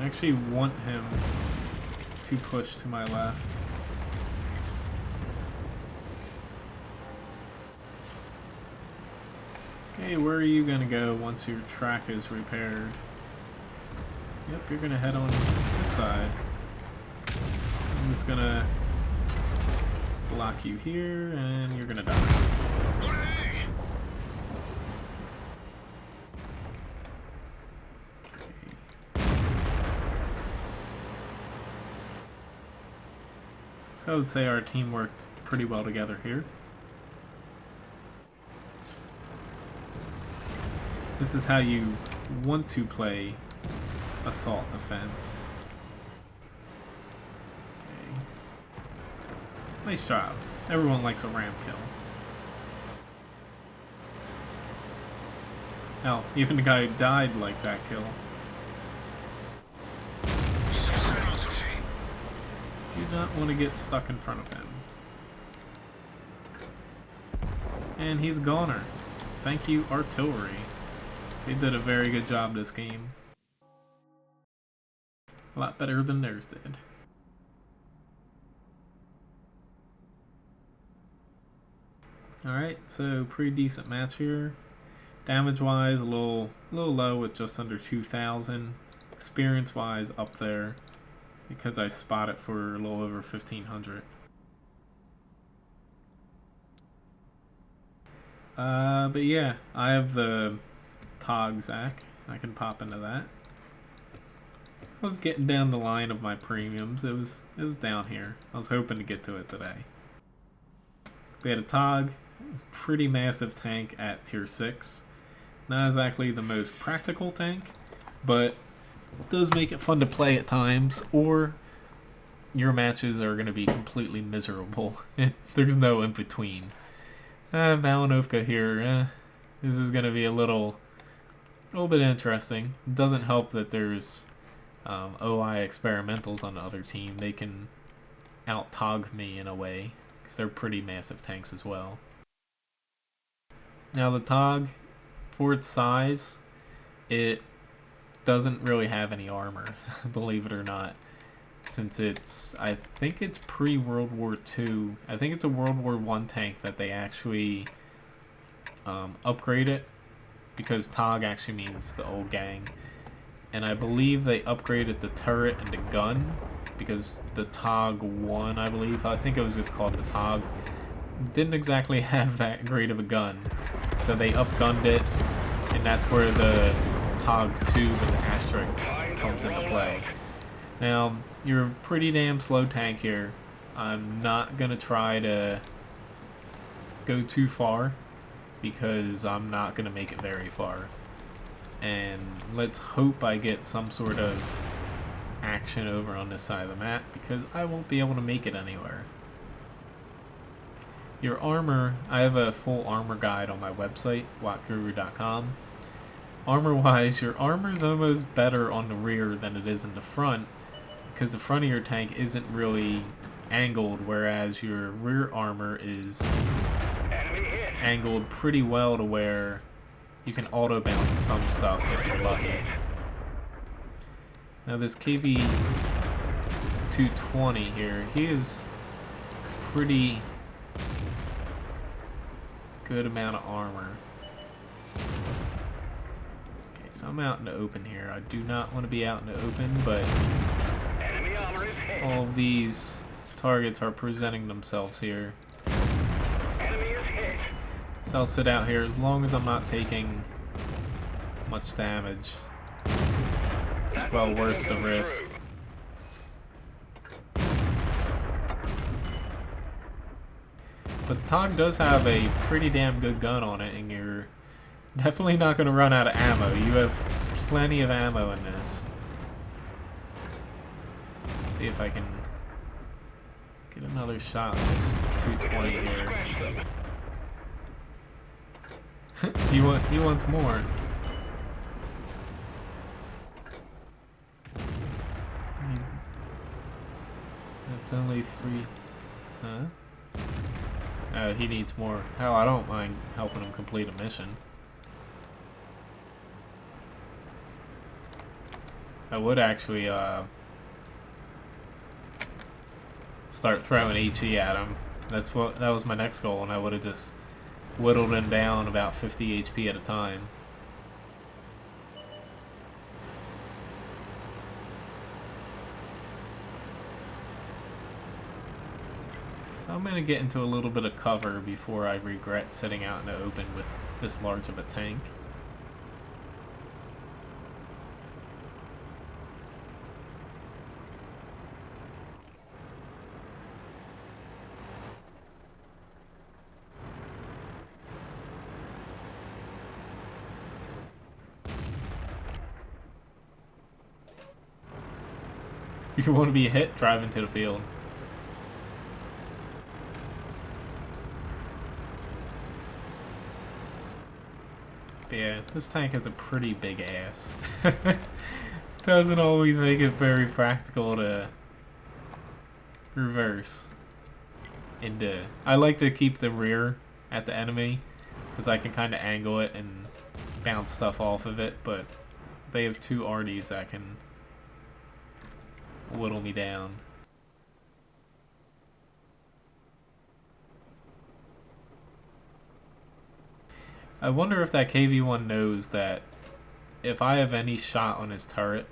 actually want him to push to my left. Okay, where are you gonna go once your track is repaired? Yep, you're gonna head on this side. I'm just gonna block you here, and you're gonna die. So I would say our team worked pretty well together here. This is how you want to play assault defense. Okay. Nice job. Everyone likes a ram kill. Hell, even the guy who died liked that kill. Do not want to get stuck in front of him. And he's a goner. Thank you, artillery. They did a very good job this game. A lot better than theirs did. Alright, so pretty decent match here. Damage wise, a little low with just under 2,000. Experience wise, up there, because I spot it for a little over 1,500. But yeah, I have the Tog Zac. I can pop into that. I was getting down the line of my premiums. It was down here. I was hoping to get to it today. We had a Tog, pretty massive tank at tier 6. Not exactly the most practical tank, but it does make it fun to play at times, or your matches are going to be completely miserable. There's no in between. Malinovka here. This is going to be a little bit interesting. It doesn't help that there's OI experimentals on the other team. They can out-tog me in a way, because they're pretty massive tanks as well. Now the Tog, for its size, it doesn't really have any armor, believe it or not, since I think it's pre-World War II. I think it's a World War I tank that they actually upgrade it, because Tog actually means the old gang. And I believe they upgraded the turret and the gun, because the Tog 1, I think it was just called the Tog, didn't exactly have that great of a gun. So they upgunned it, and that's where the Tog 2 with the asterisks comes into play. Now, you're a pretty damn slow tank here. I'm not going to try to go too far, because I'm not going to make it very far. And let's hope I get some sort of action over on this side of the map, because I won't be able to make it anywhere. Your armor, I have a full armor guide on my website, wattguru.com. Armor-wise, your armor's almost better on the rear than it is in the front, because the front of your tank isn't really angled, whereas your rear armor is angled pretty well to where you can auto-bounce some stuff if you're lucky. Now this KV-220 here, he is pretty good amount of armor. Okay, so So I'm out in the open here. I do not want to be out in the open, but Enemy armor is hit. all of these targets are presenting themselves here. Enemy is hit. So I'll sit out here as long as I'm not taking much damage. That Well one worth didn't the go risk. through. But the TOG does have a pretty damn good gun on it, and you're definitely not going to run out of ammo. You have plenty of ammo in this. Let's see if I can get another shot at this 220 Even here. scratch them. He wants more. That's only 3. Huh? Oh, he needs more. Hell, I don't mind helping him complete a mission. I would actually start throwing HE at him. That was my next goal, and I would have just whittled him down about 50 HP at a time. I'm gonna get into a little bit of cover before I regret sitting out in the open with this large of a tank. If you want to be hit, drive into the field. But yeah, this tank has a pretty big ass. Doesn't always make it very practical to reverse. I like to keep the rear at the enemy because I can kind of angle it and bounce stuff off of it, but they have 2 arties that can whittle me down. I wonder if that KV-1 knows that if I have any shot on his turret,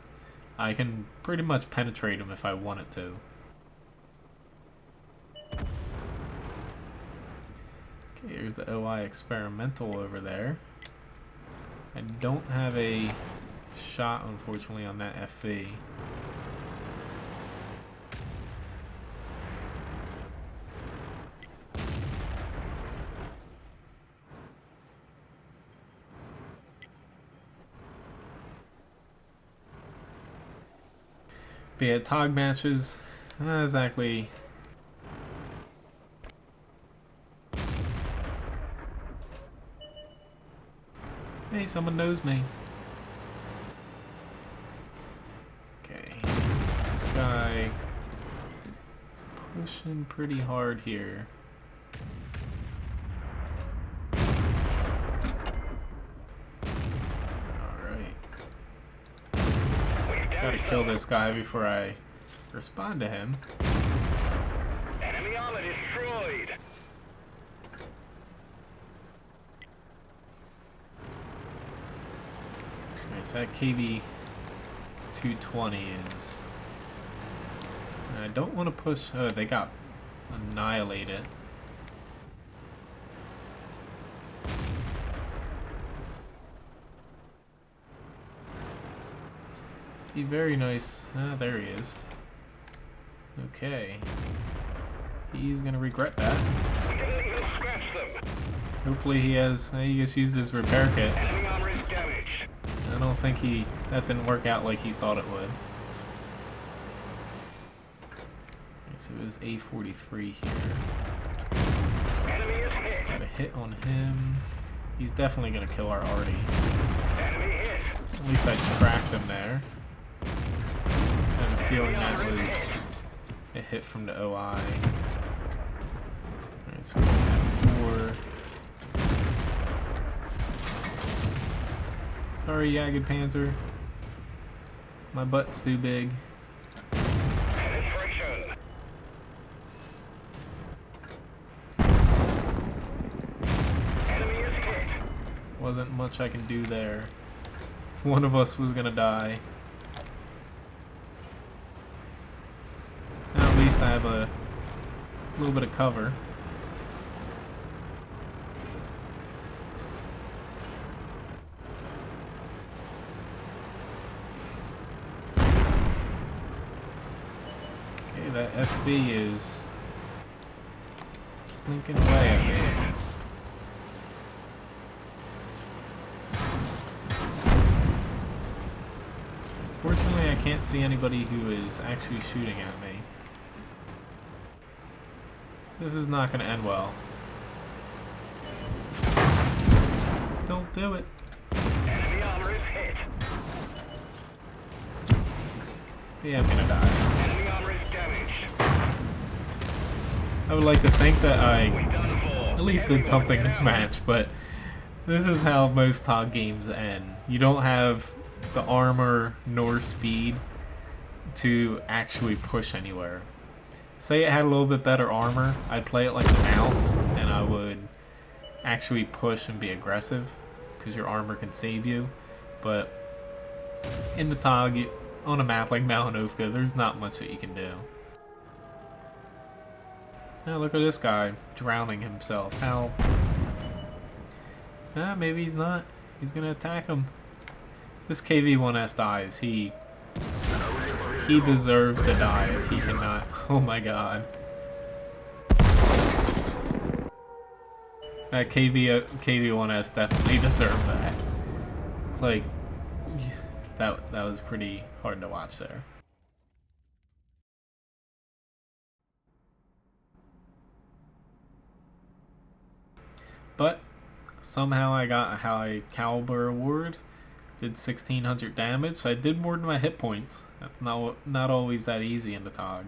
I can pretty much penetrate him if I wanted to. Okay, here's the OI experimental over there. I don't have a shot, unfortunately, on that FV. But yeah, TOG matches, not exactly. Hey, someone knows me. Okay, so this guy is pushing pretty hard here. Gotta kill this guy before I respond to him. Enemy armor destroyed. Okay, so that KV 220 is. I don't want to push. Oh, they got annihilated. Be very nice. Ah, there he is. Okay. He's gonna regret that. We didn't even scratch them. Hopefully he has. He just used his repair kit. Enemy armor is damaged. I don't think that didn't work out like he thought it would. Okay, so it was A43 here. Enemy is hit. Got a hit on him. He's definitely gonna kill our Artie. Enemy hit. At least I tracked him there. I have a feeling that was a hit from the OI. Alright, so we have 4. Sorry, Jagged Panzer. My butt's too big. Penetration. Enemy is hit. Wasn't much I can do there. one of us was gonna die. Now at least I have a little bit of cover. Okay, that FB is blinking away at me. Fortunately, I can't see anybody who is actually shooting at me. This is not going to end well. Don't do it. Enemy armor is hit. Yeah, I'm going to die. Enemy armor is damaged. I would like to think that I We done for. at least did something this match, but this is how most TOG games end. You don't have the armor nor speed to actually push anywhere. Say it had a little bit better armor, I'd play it like a mouse, and I would actually push and be aggressive, because your armor can save you. But in the TOG, on a map like Malinovka, there's not much that you can do. Now look at this guy, drowning himself. How? Maybe he's not. He's gonna attack him. If this KV-1S dies, he deserves to die if he cannot. Oh my god. That KV-1S definitely deserved that. It's like, that was pretty hard to watch there. But somehow I got a high caliber award. Did 1600 damage, so I did more than my hit points. That's not always that easy in the TOG.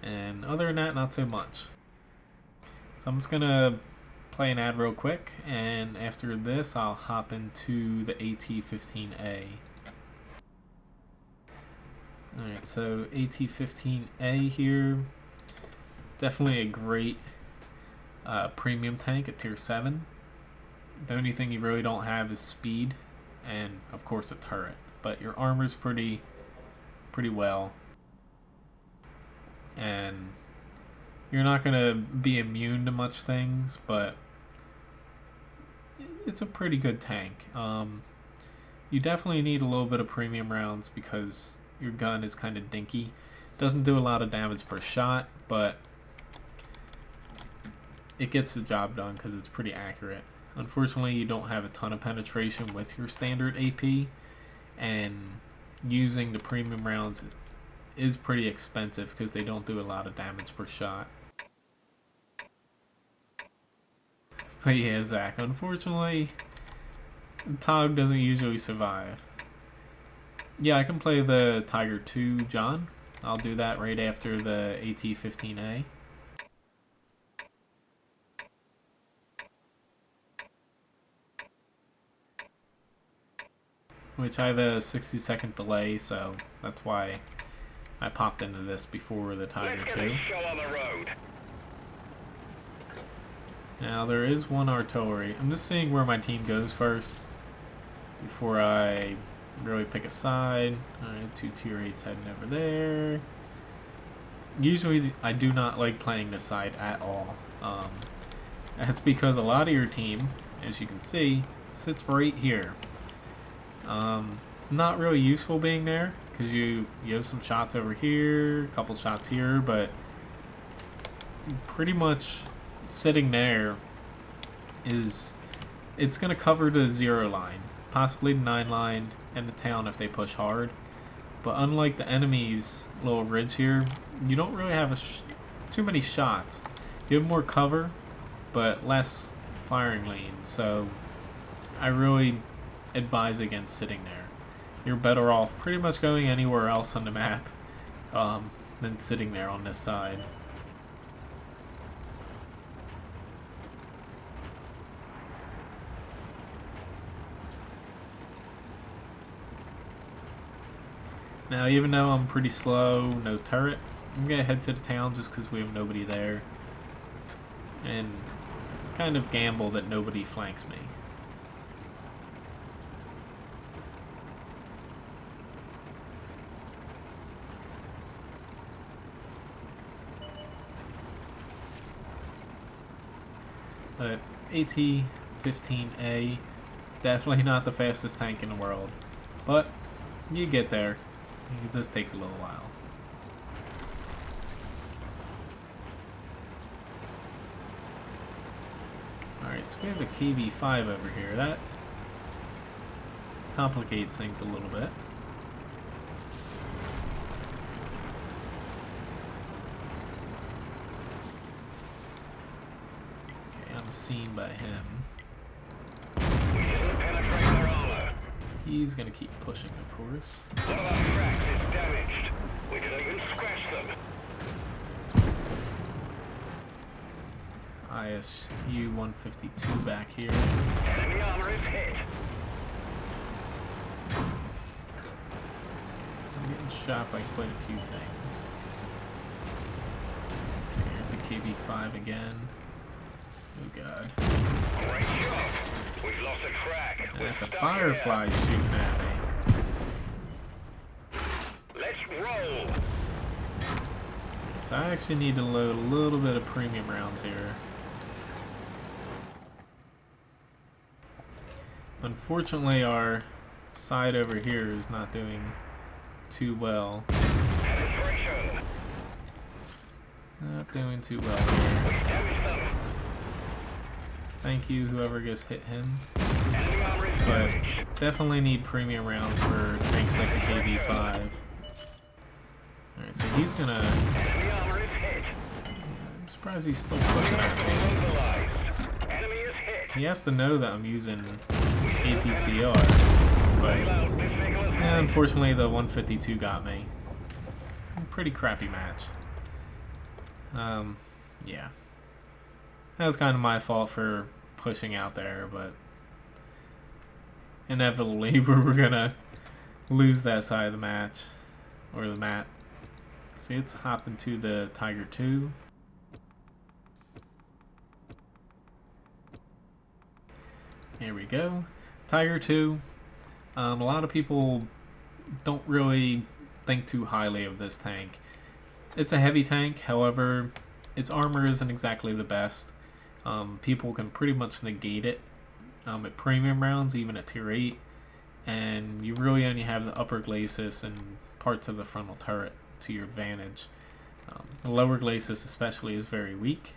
And other than that, not so much. So I'm just gonna play an ad real quick, and after this I'll hop into the AT-15A. Alright, so AT-15A here. Definitely a great premium tank at tier 7. The only thing you really don't have is speed, and of course a turret, but your armor's pretty well, and you're not gonna be immune to much things, but it's a pretty good tank. You definitely need a little bit of premium rounds because your gun is kind of dinky. Doesn't do a lot of damage per shot, but it gets the job done because it's pretty accurate. Unfortunately, you don't have a ton of penetration with your standard AP, and using the premium rounds is pretty expensive because they don't do a lot of damage per shot. But yeah, Zach, unfortunately, TOG doesn't usually survive. Yeah, I can play the Tiger 2 John. I'll do that right after the AT-15A. Which I have a 60-second delay, so that's why I popped into this before the Tiger Let's get 2. this show on the road. Now there is one artillery. I'm just seeing where my team goes first before I really pick a side. Alright, 2 tier 8s heading over there. Usually I do not like playing this side at all. That's because a lot of your team, as you can see, sits right here. It's not really useful being there because you have some shots over here, a couple shots here, but pretty much sitting there it's going to cover the 0 line, possibly the 9 line, and the town if they push hard. But unlike the enemy's little ridge here, you don't really have too many shots. You have more cover, but less firing lanes, so I really advise against sitting there. You're better off pretty much going anywhere else on the map than sitting there on this side. Now, even though I'm pretty slow, no turret, I'm gonna head to the town just because we have nobody there, and kind of gamble that nobody flanks me. But AT-15A, definitely not the fastest tank in the world. But you get there. It just takes a little while. Alright, so we have a KB5 over here. That complicates things a little bit. Okay, I'm seen by him. We didn't penetrate their armor. He's gonna keep pushing, of course. One of our tracks is damaged. We didn't even scratch them. It's ISU 152 back here. Enemy armor is hit. So I'm getting shot by quite a few things. Here's a KB5 again. Oh god. Great shot. We've lost a track. We're That's a stuck Firefly shooting at me. here. Let's roll. So I actually need to load a little bit of premium rounds here. Unfortunately, our side over here is not doing too well. Penetration. Not doing too well here. We damaged them. Thank you, whoever just hit him. Enemy armor is But damaged. definitely need premium rounds for tanks like the KB5. Alright, so he's gonna... Enemy armor is hit. I'm surprised he's still pushing at me. Mobilized. Enemy is hit. He has to know that I'm using APCR, but Reload. This vehicle is yeah, hit. unfortunately the 152 got me. Pretty crappy match. Yeah. That was kind of my fault for pushing out there, but inevitably we were gonna lose that side of the match, or the map. See, it's hopping to the Tiger 2. Here we go. Tiger 2. A lot of people don't really think too highly of this tank. It's a heavy tank, however, its armor isn't exactly the best. People can pretty much negate it at premium rounds, even at tier 8, and you really only have the upper glacis and parts of the frontal turret to your advantage. The lower glacis especially is very weak,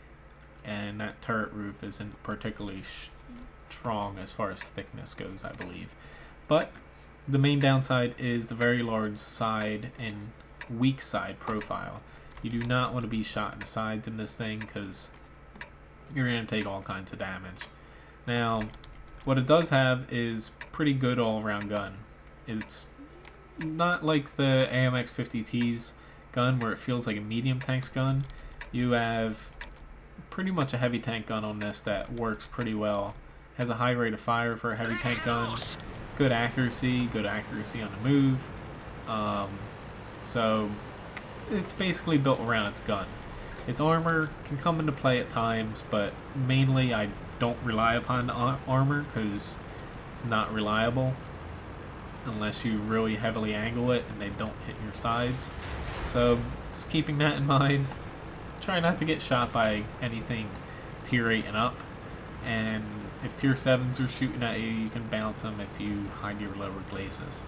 and that turret roof isn't particularly strong as far as thickness goes, I believe. But the main downside is the very large side and weak side profile. You do not want to be shot in the sides in this thing because you're going to take all kinds of damage. Now, what it does have is pretty good all-around gun. It's not like the AMX 50T's gun where it feels like a medium tank's gun. You have pretty much a heavy tank gun on this that works pretty well. Has a high rate of fire for a heavy tank gun. Good accuracy on the move. So it's basically built around its gun. Its armor can come into play at times, but mainly I don't rely upon the armor because it's not reliable unless you really heavily angle it and they don't hit your sides. So just keeping that in mind, try not to get shot by anything tier 8 and up, and if tier 7s are shooting at you, you can bounce them if you hide your lower glacis.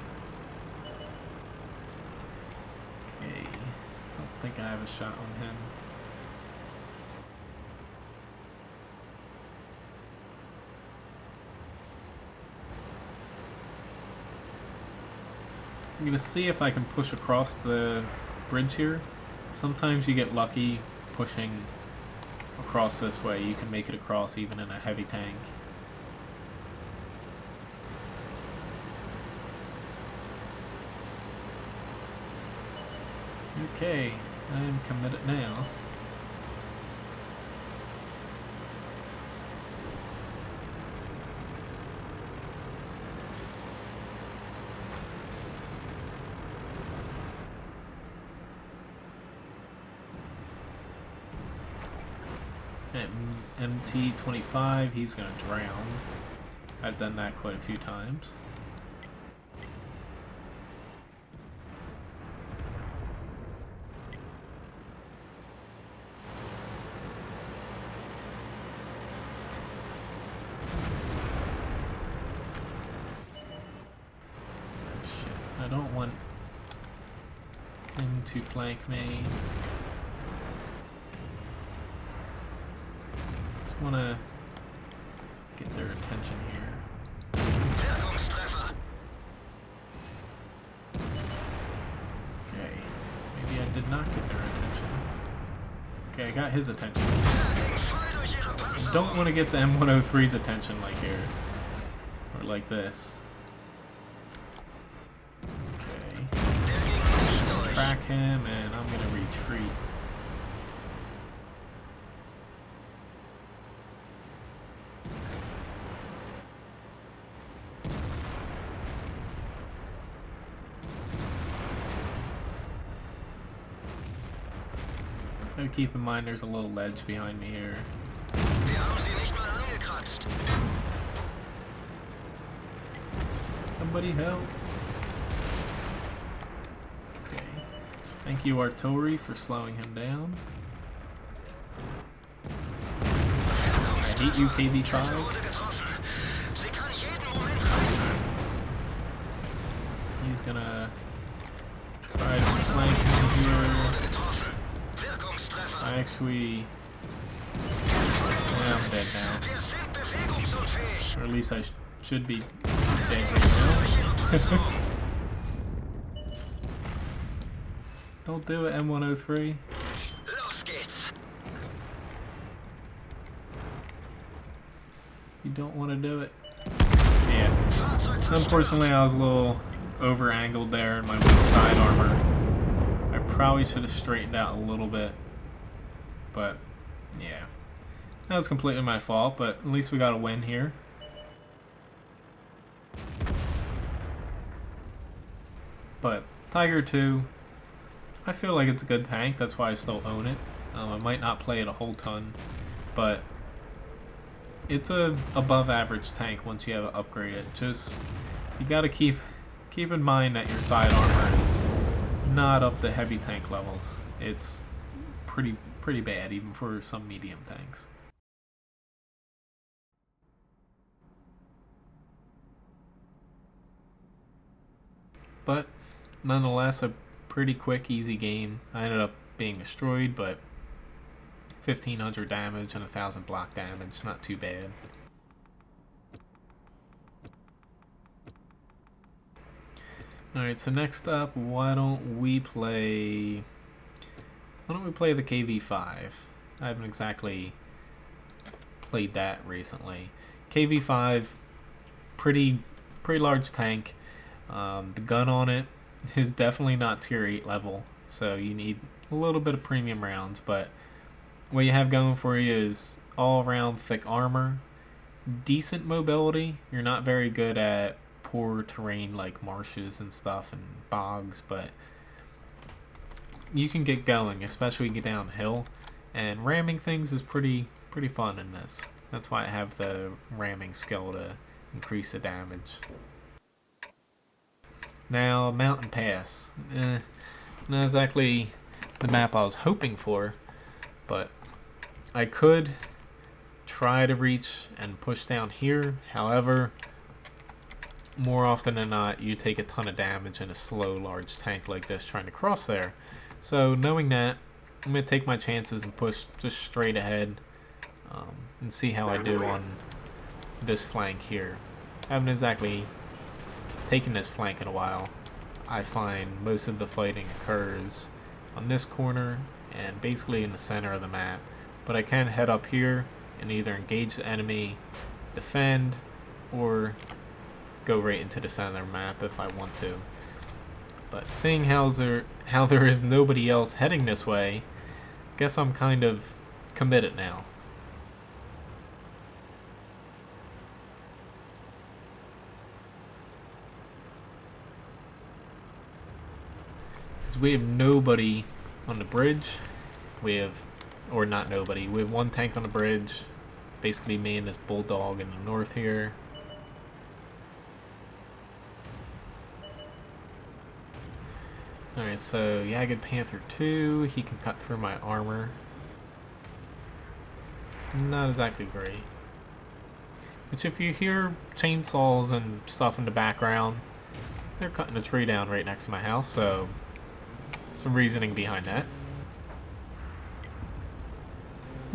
Okay, don't think I have a shot on him. I'm gonna see if I can push across the bridge here. Sometimes you get lucky pushing across this way. You can make it across even in a heavy tank. Okay, I'm committed now. At MT25, he's gonna drown. I've done that quite a few times. trying to flank me. Just want to get their attention here. Wirkungstreffer. Okay, maybe I did not get their attention. Okay, I got his attention. Dagegen voll durch ihre Panzerung. Don't want to get the M103's attention like here. Or like this. Okay. Der ging nicht durch. Track him and I'm gonna retreat. Gotta keep in mind there's a little ledge behind me here. Wir haben sie nicht mal angekratzt. Somebody help. Okay. Thank you, artillery, for slowing him down. I hate you, KV5. Wurde getroffen. Sie kann jeden Moment reißen. He's gonna try to flank me here. Wurde getroffen. Wirkungstreffer. I actually... Yeah, I'm dead now. Wir sind bewegungsunfähig. Or at least I should be dead right now. Durch ihre Panzerung. Don't do it, M103. Los geht's. You don't want to do it. Yeah. Fahrzeug zerstört. Unfortunately, I was a little over-angled there in my weak side armor. I probably should have straightened out a little bit. But, yeah. That was completely my fault, but at least we got a win here. But, Tiger 2, I feel like it's a good tank. That's why I still own it. I might not play it a whole ton, but it's a above average tank once you have it upgraded. Just, you gotta keep in mind that your side armor is not up to heavy tank levels. It's pretty bad even for some medium tanks. But nonetheless, a pretty quick, easy game. I ended up being destroyed, but 1,500 damage and 1,000 block damage, not too bad. Alright, so next up, why don't we play the KV5? I haven't exactly played that recently. KV5, pretty large tank. The gun on it is definitely not tier 8 level, so you need a little bit of premium rounds, but what you have going for you is all around thick armor, decent mobility. You're not very good at poor terrain like marshes and stuff and bogs, but you can get going, especially get downhill, and ramming things is pretty fun in this. That's why I have the ramming skill to increase the damage. Now, Mountain Pass. Not exactly the map I was hoping for, but I could try to reach and push down here. However, more often than not, you take a ton of damage in a slow, large tank like this trying to cross there. So, knowing that, I'm going to take my chances and push just straight ahead and see how I do on this flank here. I haven't exactly taken this flank in a while. I find most of the fighting occurs on this corner and basically in the center of the map. But I can head up here and either engage the enemy, defend, or go right into the center of the map if I want to. But seeing how there is nobody else heading this way, guess I'm kind of committed now. Because we have nobody on the bridge. We have, or not nobody, we have one tank on the bridge. Basically me and this bulldog in the north here. Alright, so Jagged Panther 2, he can cut through my armor. It's not exactly great. Which if you hear chainsaws and stuff in the background, they're cutting a tree down right next to my house, so some reasoning behind that.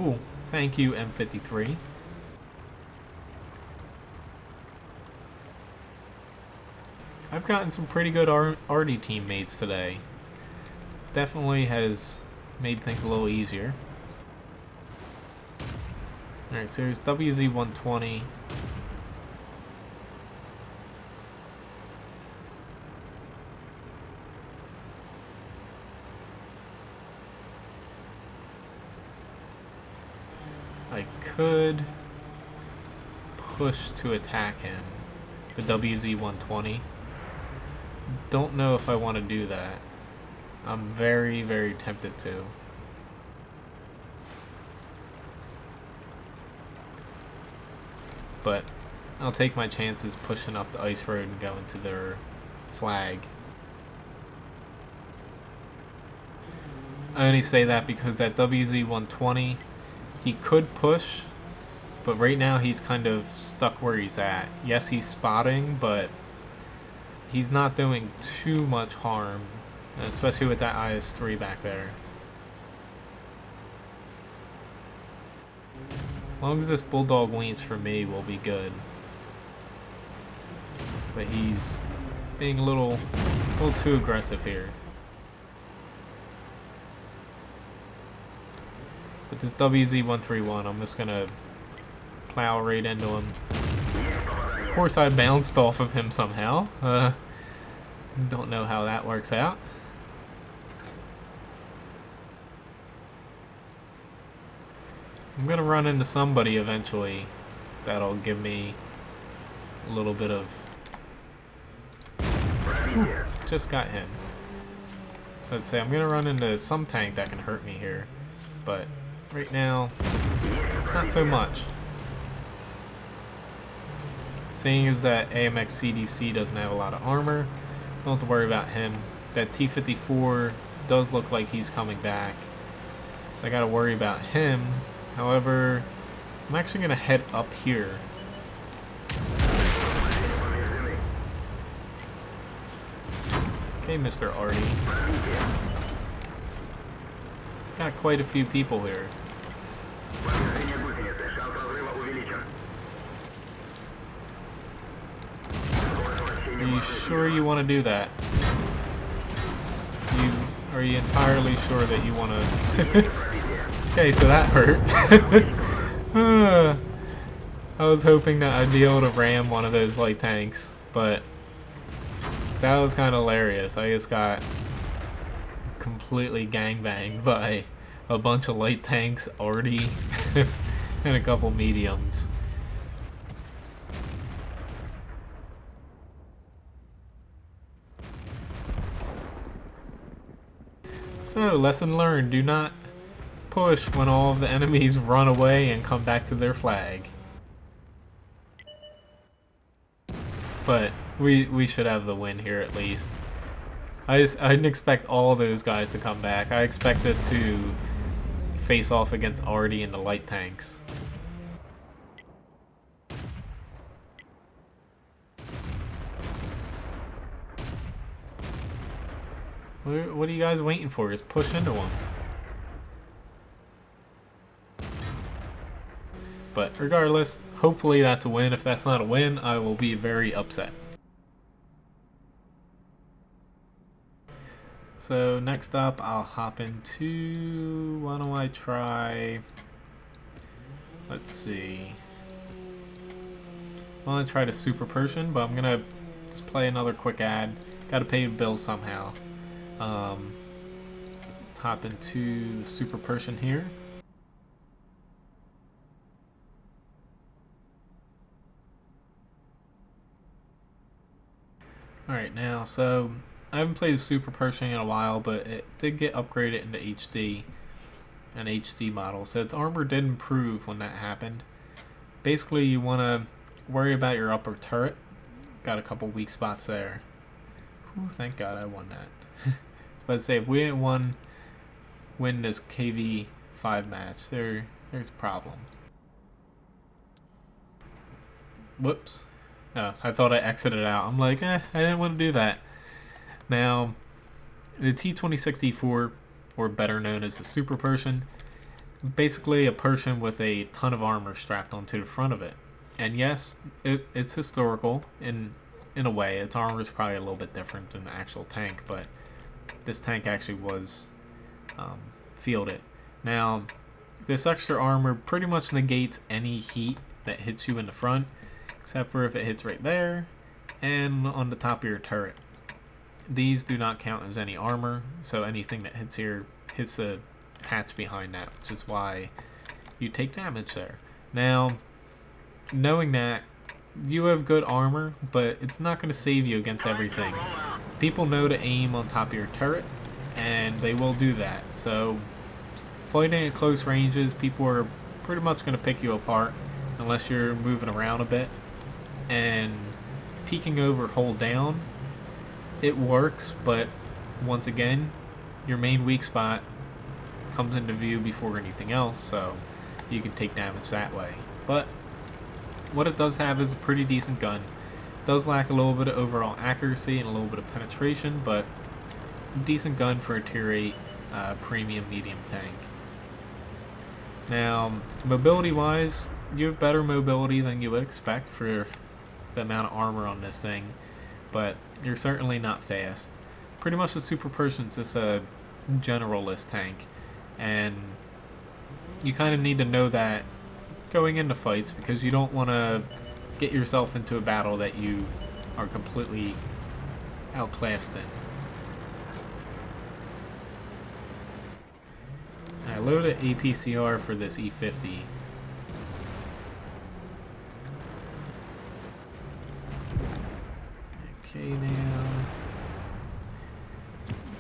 Ooh, thank you, M53. I've gotten some pretty good arty teammates today. Definitely has made things a little easier. Alright, so there's WZ-120. I could push to attack him, the WZ-120. Don't know if I want to do that. I'm very, very tempted to. But I'll take my chances pushing up the ice road and going to their flag. I only say that because that WZ-120, he could push, but right now he's kind of stuck where he's at. Yes, he's spotting, but he's not doing too much harm, especially with that IS-3 back there. As long as this Bulldog leans for me, we'll be good. But he's being a little too aggressive here. But this WZ-131, I'm just gonna plow right into him. Of course, I bounced off of him somehow. Don't know how that works out. I'm gonna run into somebody eventually that'll give me a little bit of... Ooh, just got him. So I'd say I'm gonna run into some tank that can hurt me here, but right now, not so much. Seeing as that AMX CDC doesn't have a lot of armor, don't have to worry about him. That T-54 does look like he's coming back, so I gotta worry about him. However, I'm actually gonna head up here. Okay, Mr. Arty. Got quite a few people here. Are you sure you want to do that? Are you entirely sure that you want to... Okay, so that hurt. I was hoping that I'd be able to ram one of those light tanks, but that was kind of hilarious. I just got completely gangbanged by a bunch of light tanks already and a couple mediums. So, lesson learned, do not push when all of the enemies run away and come back to their flag. But we should have the win here at least. I didn't expect all those guys to come back. I expected to face off against Arty and the light tanks. What are you guys waiting for? Just push into them. But regardless, hopefully that's a win. If that's not a win, I will be very upset. So next up, I'll hop into... Why don't I try... Let's see. I want to try the Super Persian, but I'm going to just play another quick ad. Got to pay the bill somehow. Let's hop into the Super Persian here. Alright, now, so I haven't played the Super Pershing in a while, but it did get upgraded into HD, an HD model, so its armor did improve when that happened. Basically, you want to worry about your upper turret. Got a couple weak spots there. Whew, thank God I won that. I was about to say, if we didn't win this KV5 match, there's a problem. Whoops. Oh, I thought I exited out. I'm like, I didn't want to do that. Now, The T-2064, or better known as the Super Pershing, basically a Pershing with a ton of armor strapped onto the front of it. And yes, it's historical in a way. Its armor is probably a little bit different than the actual tank, but this tank actually was fielded. Now, this extra armor pretty much negates any heat that hits you in the front, except for if it hits right there and on the top of your turret. These do not count as any armor, so anything that hits here hits the hatch behind that, which is why you take damage there. Now, knowing that, you have good armor, but it's not going to save you against everything. People know to aim on top of your turret, and they will do that. So, fighting at close ranges, people are pretty much going to pick you apart unless you're moving around a bit. And peeking over hold down, it works, but once again, your main weak spot comes into view before anything else, so you can take damage that way. But what it does have is a pretty decent gun. It does lack a little bit of overall accuracy and a little bit of penetration, but a decent gun for a tier 8 premium medium tank. Now, mobility wise, you have better mobility than you would expect for the amount of armor on this thing, but you're certainly not fast. Pretty much the Super Pershing's just a generalist tank, and you kind of need to know that going into fights, because you don't want to get yourself into a battle that you are completely outclassed in. I loaded APCR for this E50. Okay, now,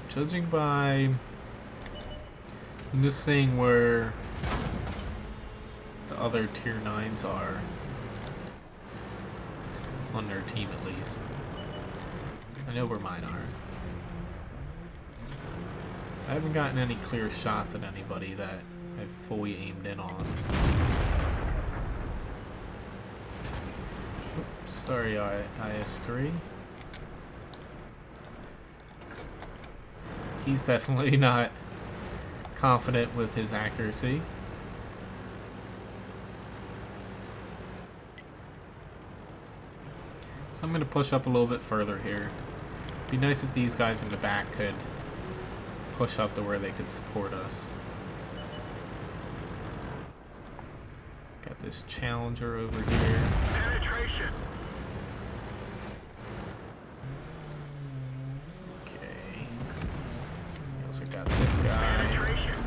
judging by, I'm just seeing where the other tier 9s are on their team, at least. I know where mine are. So I haven't gotten any clear shots at anybody that I've fully aimed in on. Oops, sorry, IS-3. He's definitely not confident with his accuracy. So I'm going to push up a little bit further here. It'd be nice if these guys in the back could push up to where they could support us. Got this Challenger over here. Penetration. Okay. We also got this guy. Penetration.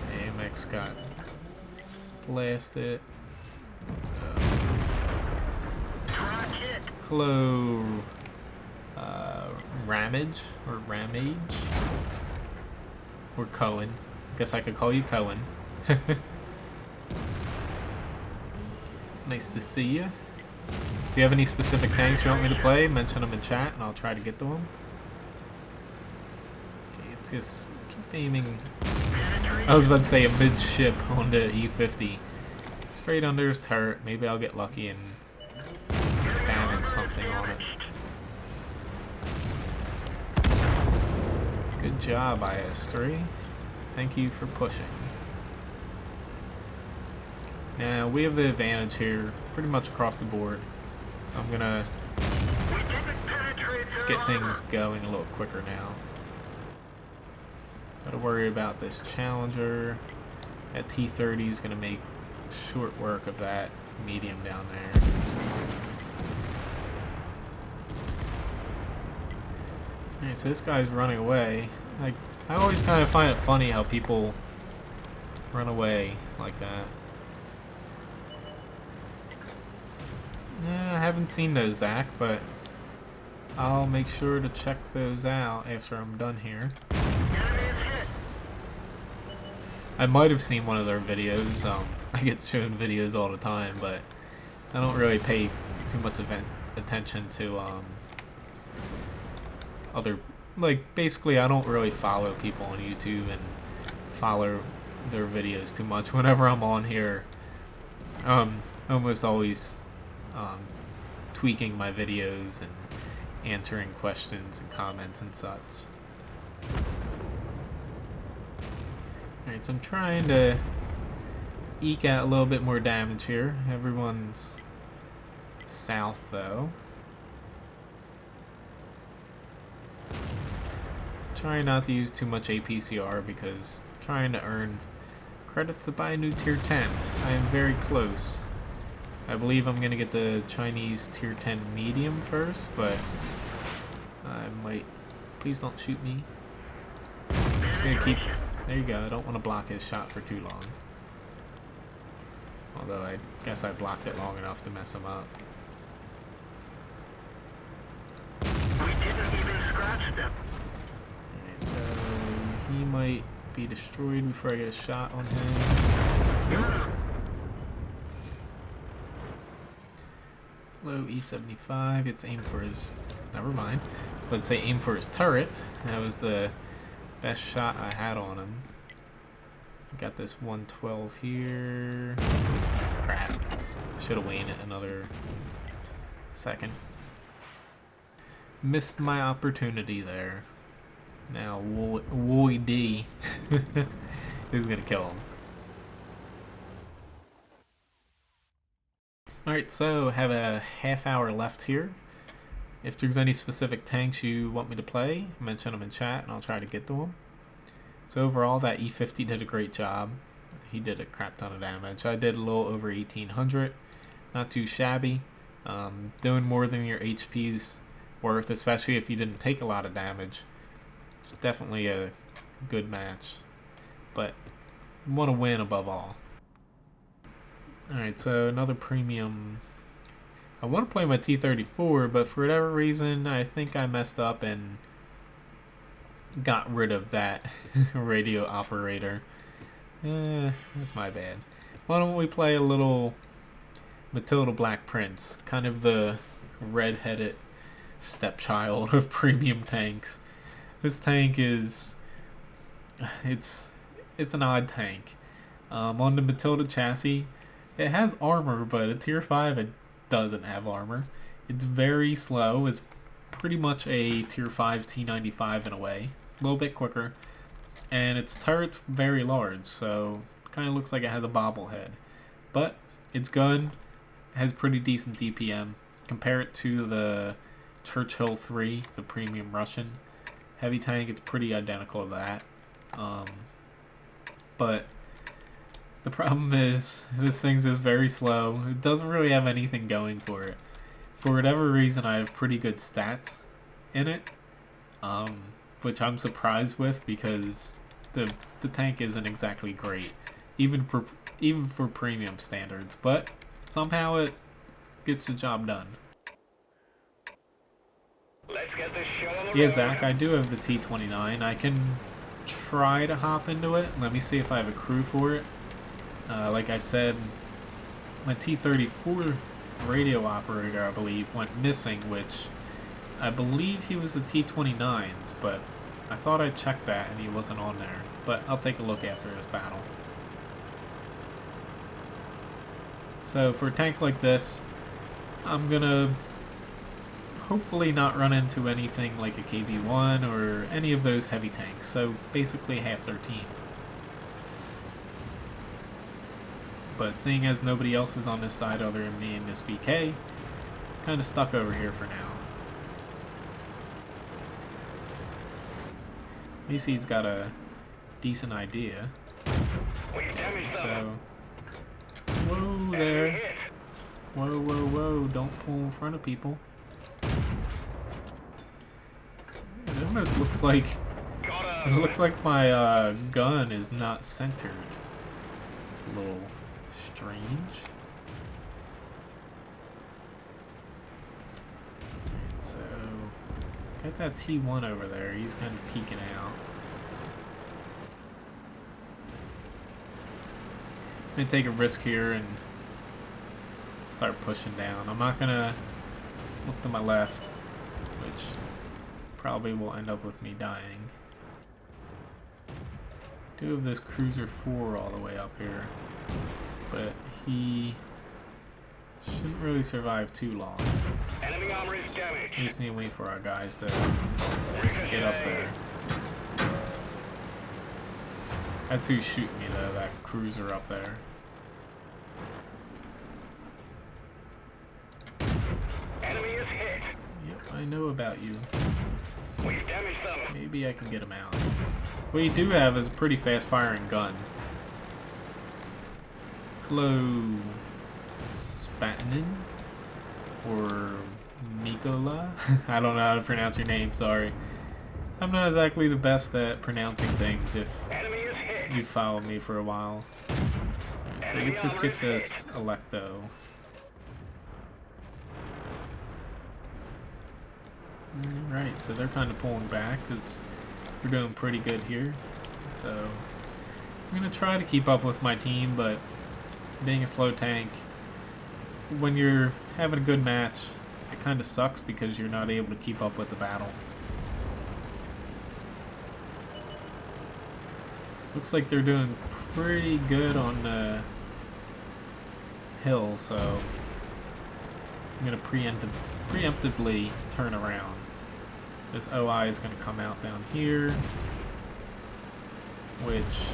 The AMX got blasted. So, hello, Ramage, or Ramage, or Cohen. Guess I could call you Cohen. Nice to see you. If you have any specific tanks you want me to play, mention them in chat and I'll try to get to them. Okay, let's just keep aiming. I was about to say a midship on the E50. Straight under his turret. Maybe I'll get lucky and damage something on it. Good job, IS-3. Thank you for pushing. Now, we have the advantage here pretty much across the board. So I'm gonna let's get things going a little quicker now. Gotta worry about this Challenger. That T-30 is gonna make short work of that medium down there. Alright, so this guy's running away. Like, I always kind of find it funny how people run away like that. I haven't seen those, Zach, but I'll make sure to check those out after I'm done here. I might have seen one of their videos. I get shown videos all the time, but I don't really pay too much attention to other, like, basically I don't really follow people on YouTube and follow their videos too much. Whenever I'm on here, almost always tweaking my videos and answering questions and comments and such. Alright, so I'm trying to eke out a little bit more damage here. Everyone's south though. Trying not to use too much APCR because I'm trying to earn credits to buy a new tier 10. I am very close. I believe I'm going to get the Chinese tier 10 medium first, but I might... Please don't shoot me. I'm just going to keep... There you go. I don't want to block his shot for too long. Although I guess I blocked it long enough to mess him up. We didn't even scratch them. Alright, so he might be destroyed before I get a shot on him. Low E75, it's aimed for his... Never mind. I was about to say aim for his turret. That was the best shot I had on him. Got this 112 here. Crap. Should have waited another second. Missed my opportunity there. Now Woy D is gonna kill him. Alright, so have a half hour left here. If there's any specific tanks you want me to play, mention them in chat and I'll try to get to them. So overall, that E50 did a great job. He did a crap ton of damage. I did a little over 1800. Not too shabby. Doing more than your HP's worth, especially if you didn't take a lot of damage. It's definitely a good match. But you want to win above all. Alright, so another premium. I want to play my T-34, but for whatever reason, I think I messed up and got rid of that radio operator. That's my bad. Why don't we play a little Matilda Black Prince, kind of the red-headed stepchild of premium tanks. This tank is... It's an odd tank. On the Matilda chassis, it has armor, but at tier 5 it doesn't have armor. It's very slow. It's pretty much a tier 5 T95 in a way. A little bit quicker. And its turret's very large, so kind of looks like it has a bobblehead. But its gun has pretty decent DPM. Compare it to the Churchill 3, the premium Russian heavy tank. It's pretty identical to that. But the problem is, this thing's just very slow. It doesn't really have anything going for it. For whatever reason, I have pretty good stats in it, which I'm surprised with because the tank isn't exactly great, even for premium standards. But somehow it gets the job done. Let's get this show on the Yeah, road. Zach, I do have the T-29. I can try to hop into it. Let me see if I have a crew for it. Like I said, my T-34 radio operator, I believe, went missing, which I believe he was the T-29's, but I thought I checked that and he wasn't on there. But I'll take a look after this battle. So for a tank like this, I'm gonna hopefully not run into anything like a KB-1 or any of those heavy tanks. So basically half their team. But seeing as nobody else is on this side other than me and this VK, kind of stuck over here for now. At least he's got a decent idea. We've damaged them. So, whoa Enemy there. hit. Whoa, whoa, whoa, don't pull in front of people. It almost looks like, Got it him. looks like my gun is not centered. It's a little strange. So, got that T1 over there. He's kind of peeking out. I'm gonna take a risk here and start pushing down. I'm not gonna look to my left, which probably will end up with me dying. Do have this Cruiser 4 all the way up here, but he Shouldn't really survive too long. Enemy armor is We damaged. just need to wait for our guys to Ricochet. get up there. That's who's shooting me though, that cruiser up there. Enemy is hit. Yep, I know about you. We've damaged them. Maybe I can get him out. What you do have is a pretty fast firing gun. Hello, Spatanin? Or Mikola? I don't know how to pronounce your name, sorry. I'm not exactly the best at pronouncing things if Enemy is hit. you followed me for a while. Alright, so let's just get this Electo. Alright, so they're kind of pulling back because we're doing pretty good here. So I'm going to try to keep up with my team, but being a slow tank, when you're having a good match, it kind of sucks because you're not able to keep up with the battle. Looks like they're doing pretty good on the hill, so I'm going to preemptively turn around. This OI is going to come out down here, which,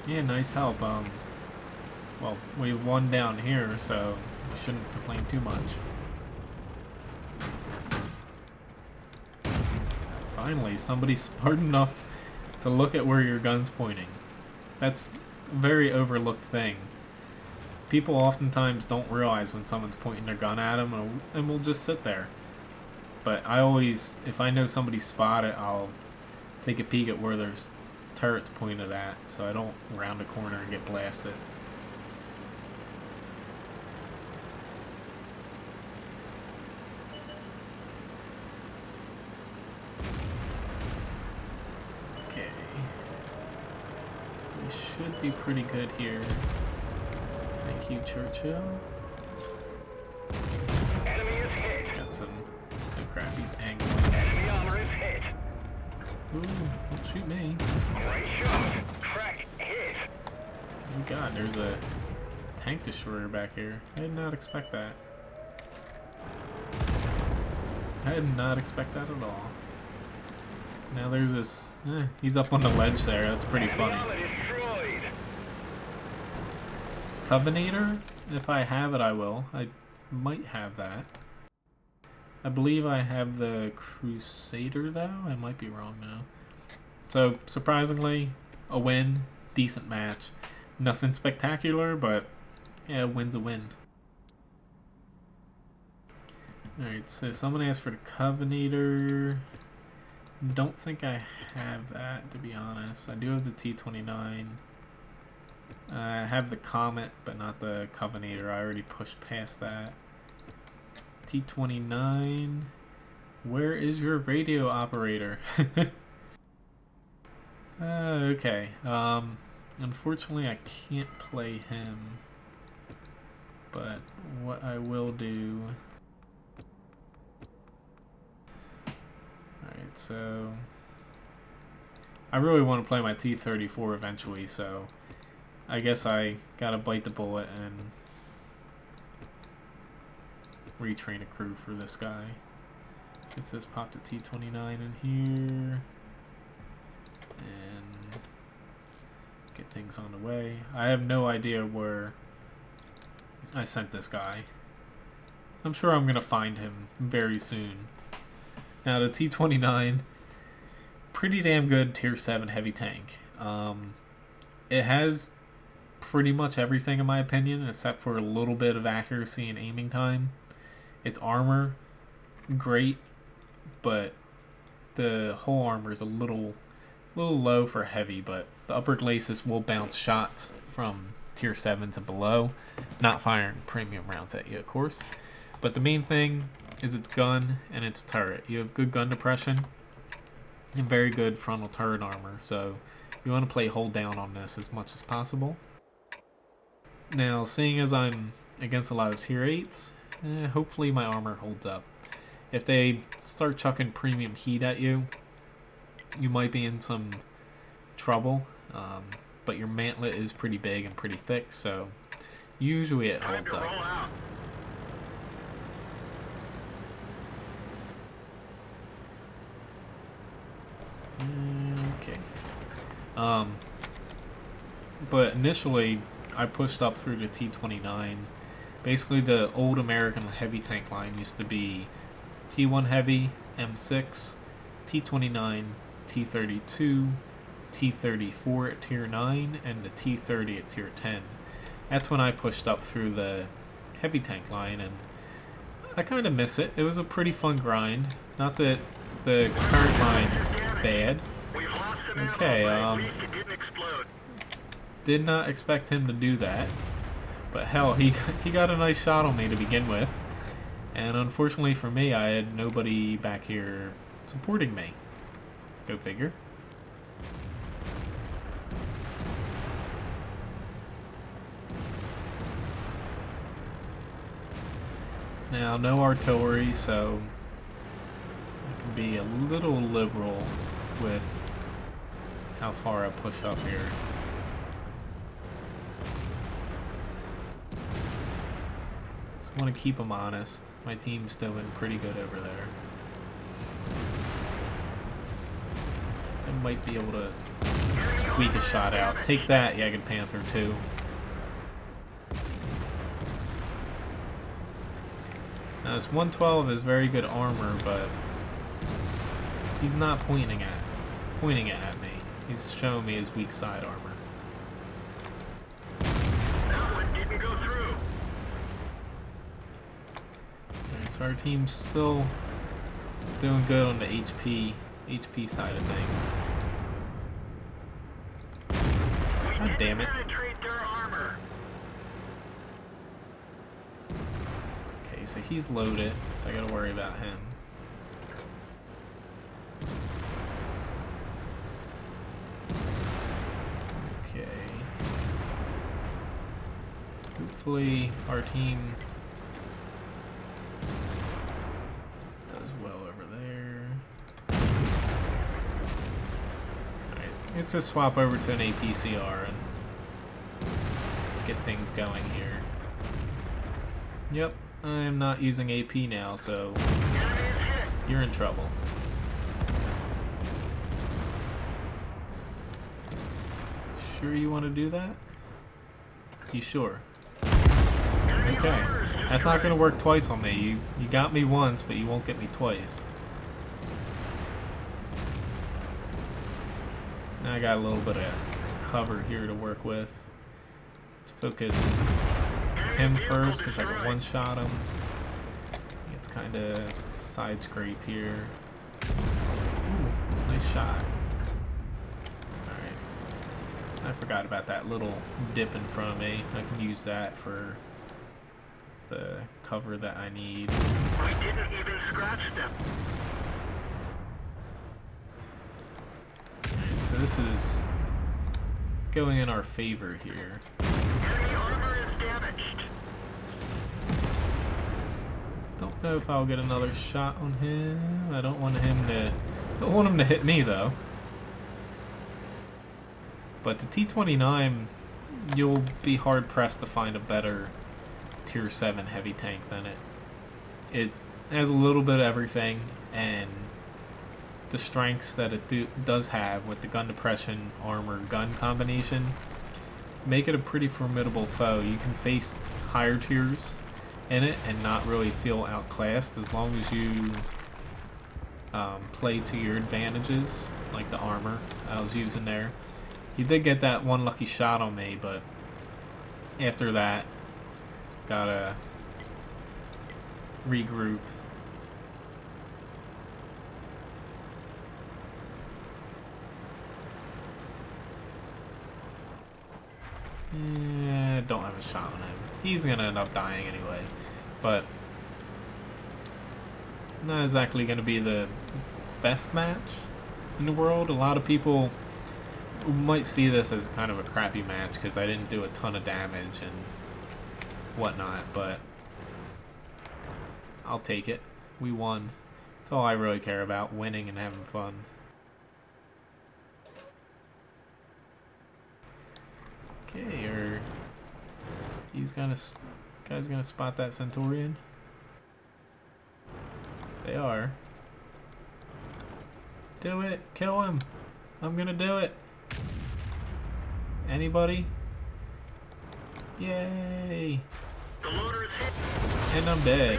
yeah, nice help. Well, we have one down here, so we shouldn't complain too much. Finally, somebody's smart enough to look at where your gun's pointing. That's a very overlooked thing. People oftentimes don't realize when someone's pointing their gun at them, and will just sit there. But I always, if I know somebody's spotted, I'll take a peek at where there's turrets pointed at, so I don't round a corner and get blasted. Okay. We should be pretty good here. Thank you, Churchill. Enemy is hit. Got some... Oh crap, he's angry. Enemy armor is hit. Ooh, don't shoot me. Great shot. Crack hit. Oh god, there's a tank destroyer back here. I did not expect that. I did not expect that at all. Now there's this... he's up on the ledge there. That's pretty funny. Enemy armor destroyed. Covenator? If I have it, I will. I might have that. I believe I have the Crusader, though. I might be wrong now. So, surprisingly, a win. Decent match. Nothing spectacular, but yeah, a win's a win. Alright, so someone asked for the Covenator. Don't think I have that, to be honest. I do have the T-29. I have the Comet, but not the Covenator. I already pushed past that. T-29. Where is your radio operator? Okay. Unfortunately, I can't play him. But what I will do... Alright, so... I really want to play my T-34 eventually, so... I guess I gotta bite the bullet and retrain a crew for this guy. So let's just pop the T-29 in here and get things on the way. I have no idea where I sent this guy. I'm sure I'm gonna find him very soon. Now the T-29, pretty damn good tier 7 heavy tank. It has pretty much everything in my opinion, except for a little bit of accuracy and aiming time. Its armor, great, but the whole armor is a little low for heavy, but the upper glacis will bounce shots from tier 7s and below, not firing premium rounds at you, of course. But the main thing is its gun and its turret. You have good gun depression and very good frontal turret armor, so you want to play hold down on this as much as possible. Now, seeing as I'm against a lot of tier 8s, hopefully my armor holds up. If they start chucking premium heat at you, you might be in some trouble, but your mantlet is pretty big and pretty thick, so Usually it Time holds to roll up. out. Okay. But initially, I pushed up through the T-29. Basically, the old American heavy tank line used to be T-1 Heavy, M6, T-29, T-32, T-34 at Tier 9, and the T-30 at Tier 10. That's when I pushed up through the heavy tank line, and I kind of miss it. It was a pretty fun grind. Not that the current line's bad. We've lost some ammo, Okay, but at least it didn't explode. did not expect him to do that. But hell, he got a nice shot on me to begin with. And unfortunately for me, I had nobody back here supporting me. Go figure. Now, no artillery, so I can be a little liberal with how far I push up here. Just want to keep them honest. My team's doing pretty good over there. I might be able to squeak a shot out. Take that, Jagged Panther 2. Now this 112 is very good armor, but he's not pointing it at me. He's showing me his weak side armor. That one didn't go through. Alright, so our team's still doing good on the HP side of things. God damn it. Penetrate their armor. Okay, so he's loaded, so I gotta worry about him. Okay. Hopefully our team does well over there. Alright, let's just swap over to an APCR and get things going here. Yep, I'm not using AP now, so you're in trouble. Sure you want to do that? You sure? Okay. That's not going to work twice on me. You got me once, but you won't get me twice. Now I got a little bit of cover here to work with. Let's focus him first, because I can one-shot him. It's kind of side scrape here. Ooh, nice shot. Alright. I forgot about that little dip in front of me. I can use that for the cover that I need. We didn't even scratch them. Alright, so this is going in our favor here. Enemy armor is damaged. Don't know if I'll get another shot on him. I don't want him to hit me though. But the T-29, you'll be hard pressed to find a better Tier 7 heavy tank than it. It has a little bit of everything, and the strengths that it does have with the gun depression, armor, gun combination make it a pretty formidable foe. You can face higher tiers in it and not really feel outclassed as long as you play to your advantages, like the armor I was using there. He did get that one lucky shot on me, but after that, gotta regroup. Don't have a shot on him. He's gonna end up dying anyway, but not exactly gonna be the best match in the world. A lot of people might see this as kind of a crappy match because I didn't do a ton of damage and whatnot, but I'll take it. We won. That's all I really care about, winning and having fun. Okay, Guys gonna spot that Centurion? They are. Do it! Kill him! I'm gonna do it! Anybody? Yay! The loader is hit. And I'm dead.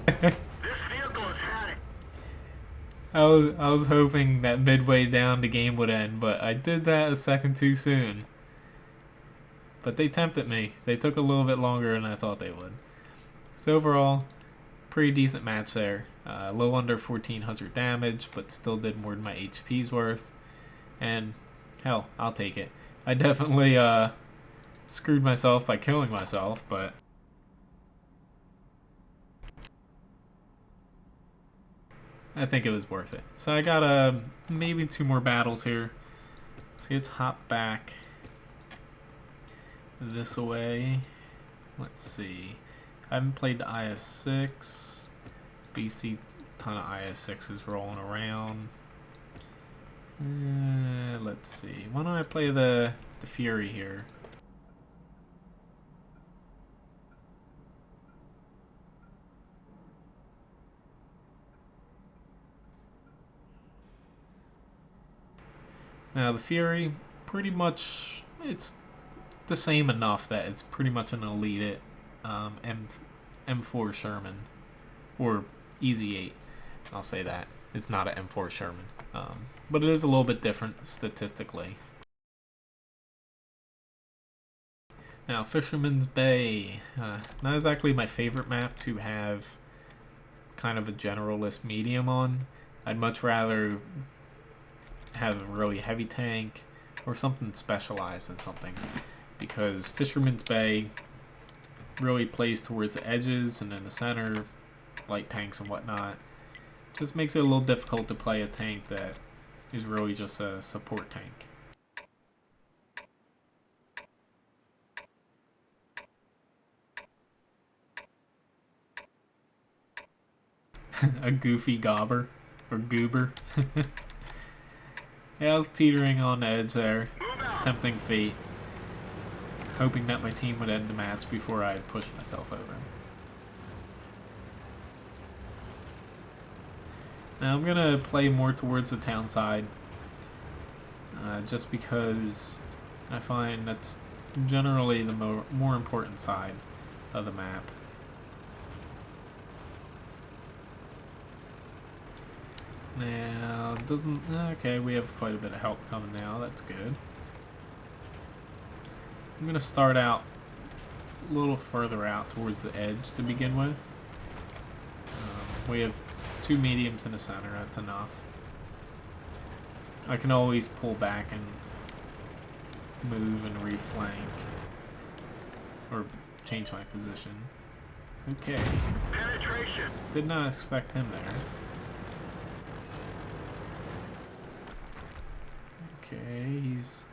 This vehicle has had it. I was hoping that midway down the game would end, but I did that a second too soon. But they tempted me. They took a little bit longer than I thought they would. So overall, pretty decent match there. A little under 1400 damage, but still did more than my HP's worth. And hell, I'll take it. I definitely screwed myself by killing myself, but I think it was worth it. So I got maybe 2 more battles here. So let's hop back this way. Let's see. I haven't played the IS-6. BC, ton of IS-6s rolling around. Let's see. Why don't I play the Fury here? Now the Fury, pretty much, it's the same enough that it's pretty much an elite M4 Sherman, or Easy 8. I'll say that. It's not an M4 Sherman, but it is a little bit different statistically. Now Fisherman's Bay, not exactly my favorite map to have kind of a generalist medium on. I'd much rather have a really heavy tank or something specialized in something, because Fisherman's Bay really plays towards the edges and in the center, light tanks and whatnot. Just makes it a little difficult to play a tank that is really just a support tank. A goofy gobber or goober. Yeah, I was teetering on the edge there, tempting fate, hoping that my team would end the match before I pushed myself over. Now I'm gonna play more towards the town side, just because I find that's generally the more important side of the map. Now, okay, we have quite a bit of help coming now, that's good. I'm going to start out a little further out towards the edge to begin with. We have 2 mediums in the center, that's enough. I can always pull back and move and reflank, or change my position. Okay. Penetration. Did not expect him there. Okay, he's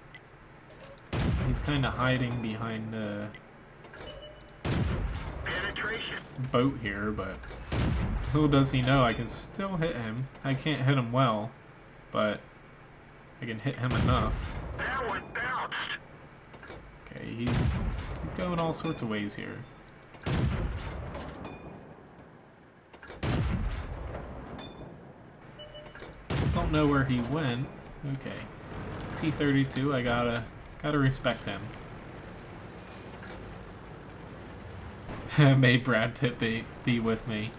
kind of hiding behind the boat here, but little does he know I can still hit him. I can't hit him well, but I can hit him enough. That one bounced. Okay, he's going all sorts of ways here. Don't know where he went. Okay. T-32, I gotta respect him. Made Brad Pitt be with me.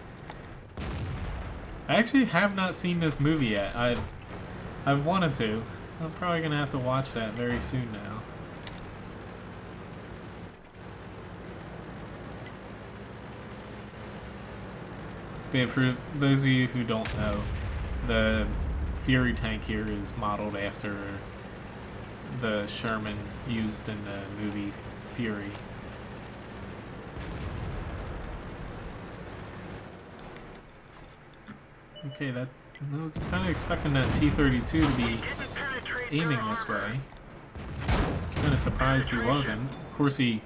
I actually have not seen this movie yet. I've wanted to. I'm probably gonna have to watch that very soon now. But for those of you who don't know, the Fury tank here is modeled after the Sherman used in the movie Fury. Okay, I was kind of expecting that T-32 to be aiming this way. Kind of surprised he wasn't. Of course, he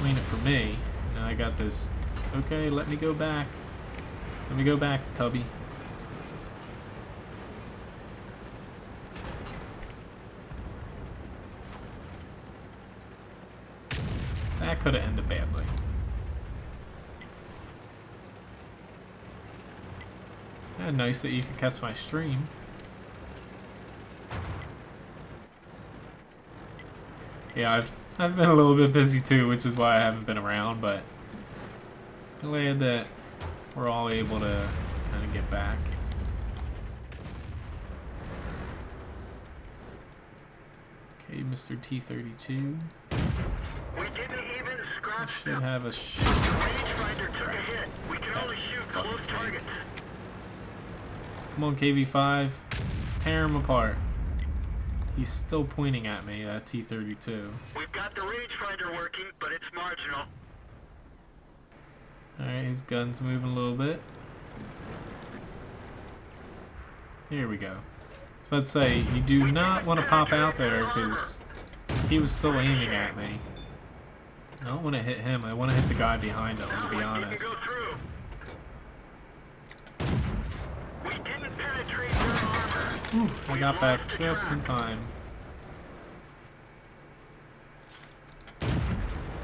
leaned it for me, and I got this. Okay, let me go back. Let me go back, Tubby. Back could have ended badly. Yeah, nice that you could catch my stream. Yeah, I've been a little bit busy too, which is why I haven't been around, but glad that we're all able to kind of get back. Okay, Mr. T-32. We didn't even I scratch should them. have a The rangefinder took a hit. We can only shoot close targets. Come on, KV-5. Tear him apart. He's still pointing at me, that T-32. We've got the rangefinder working, but it's marginal. Alright, his gun's moving a little bit. Here we go. I was about to say, you do not want to pop out there because he was still aiming at me. I don't want to hit him, I want to hit the guy behind him, to be honest. Go through. We didn't penetrate their armor. Whew, I got back just in time.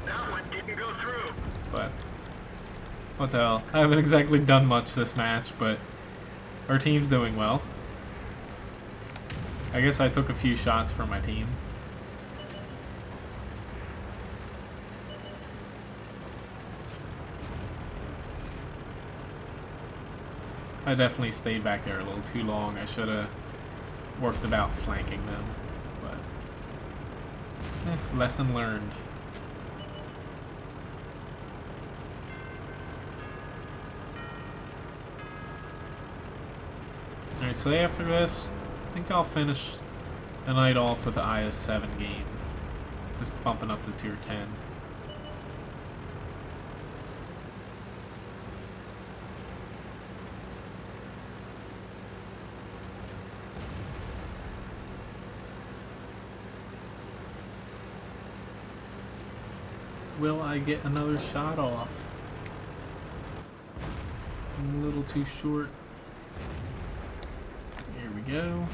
That one didn't go through. But what the hell? I haven't exactly done much this match, but our team's doing well. I guess I took a few shots for my team. I definitely stayed back there a little too long. I should have worked about flanking them, but lesson learned. Alright, so after this, I think I'll finish the night off with the IS-7 game. Just bumping up to tier 10. Will I get another shot off? I'm a little too short. Here we go.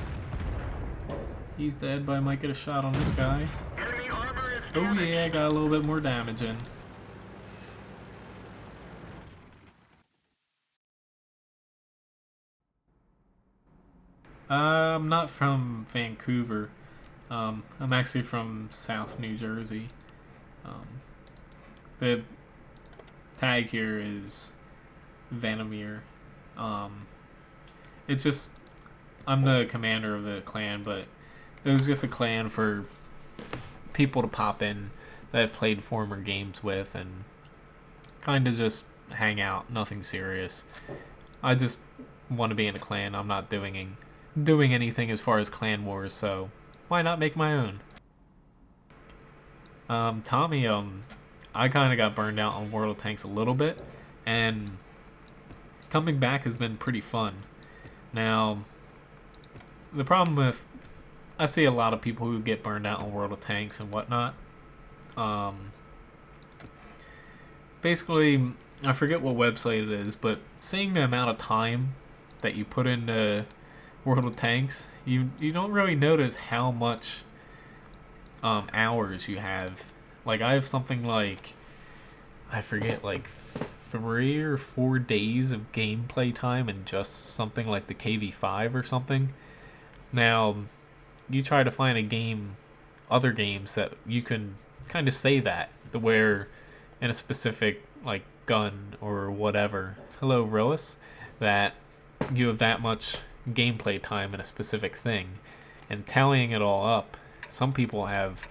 He's dead, but I might get a shot on this guy. Enemy armor is Oh damaged. yeah, got a little bit more damage in. I'm not from Vancouver. I'm actually from South New Jersey. The tag here is Vanamir. It's just, I'm the commander of the clan, but it was just a clan for people to pop in that I've played former games with and kind of just hang out, nothing serious. I just want to be in a clan. I'm not doing anything as far as clan wars, so why not make my own? Tommy, I kind of got burned out on World of Tanks a little bit, and coming back has been pretty fun. Now, the problem with, I see a lot of people who get burned out on World of Tanks and whatnot. Basically, I forget what website it is, but seeing the amount of time that you put into World of Tanks, you don't really notice how much hours you have. Like, I have something like, I forget, like 3 or 4 days of gameplay time in just something like the KV-5 or something. Now, you try to find a game, other games that you can kind of say that, to where in a specific, like, gun or whatever, hello Roas, that you have that much gameplay time in a specific thing. And tallying it all up, some people have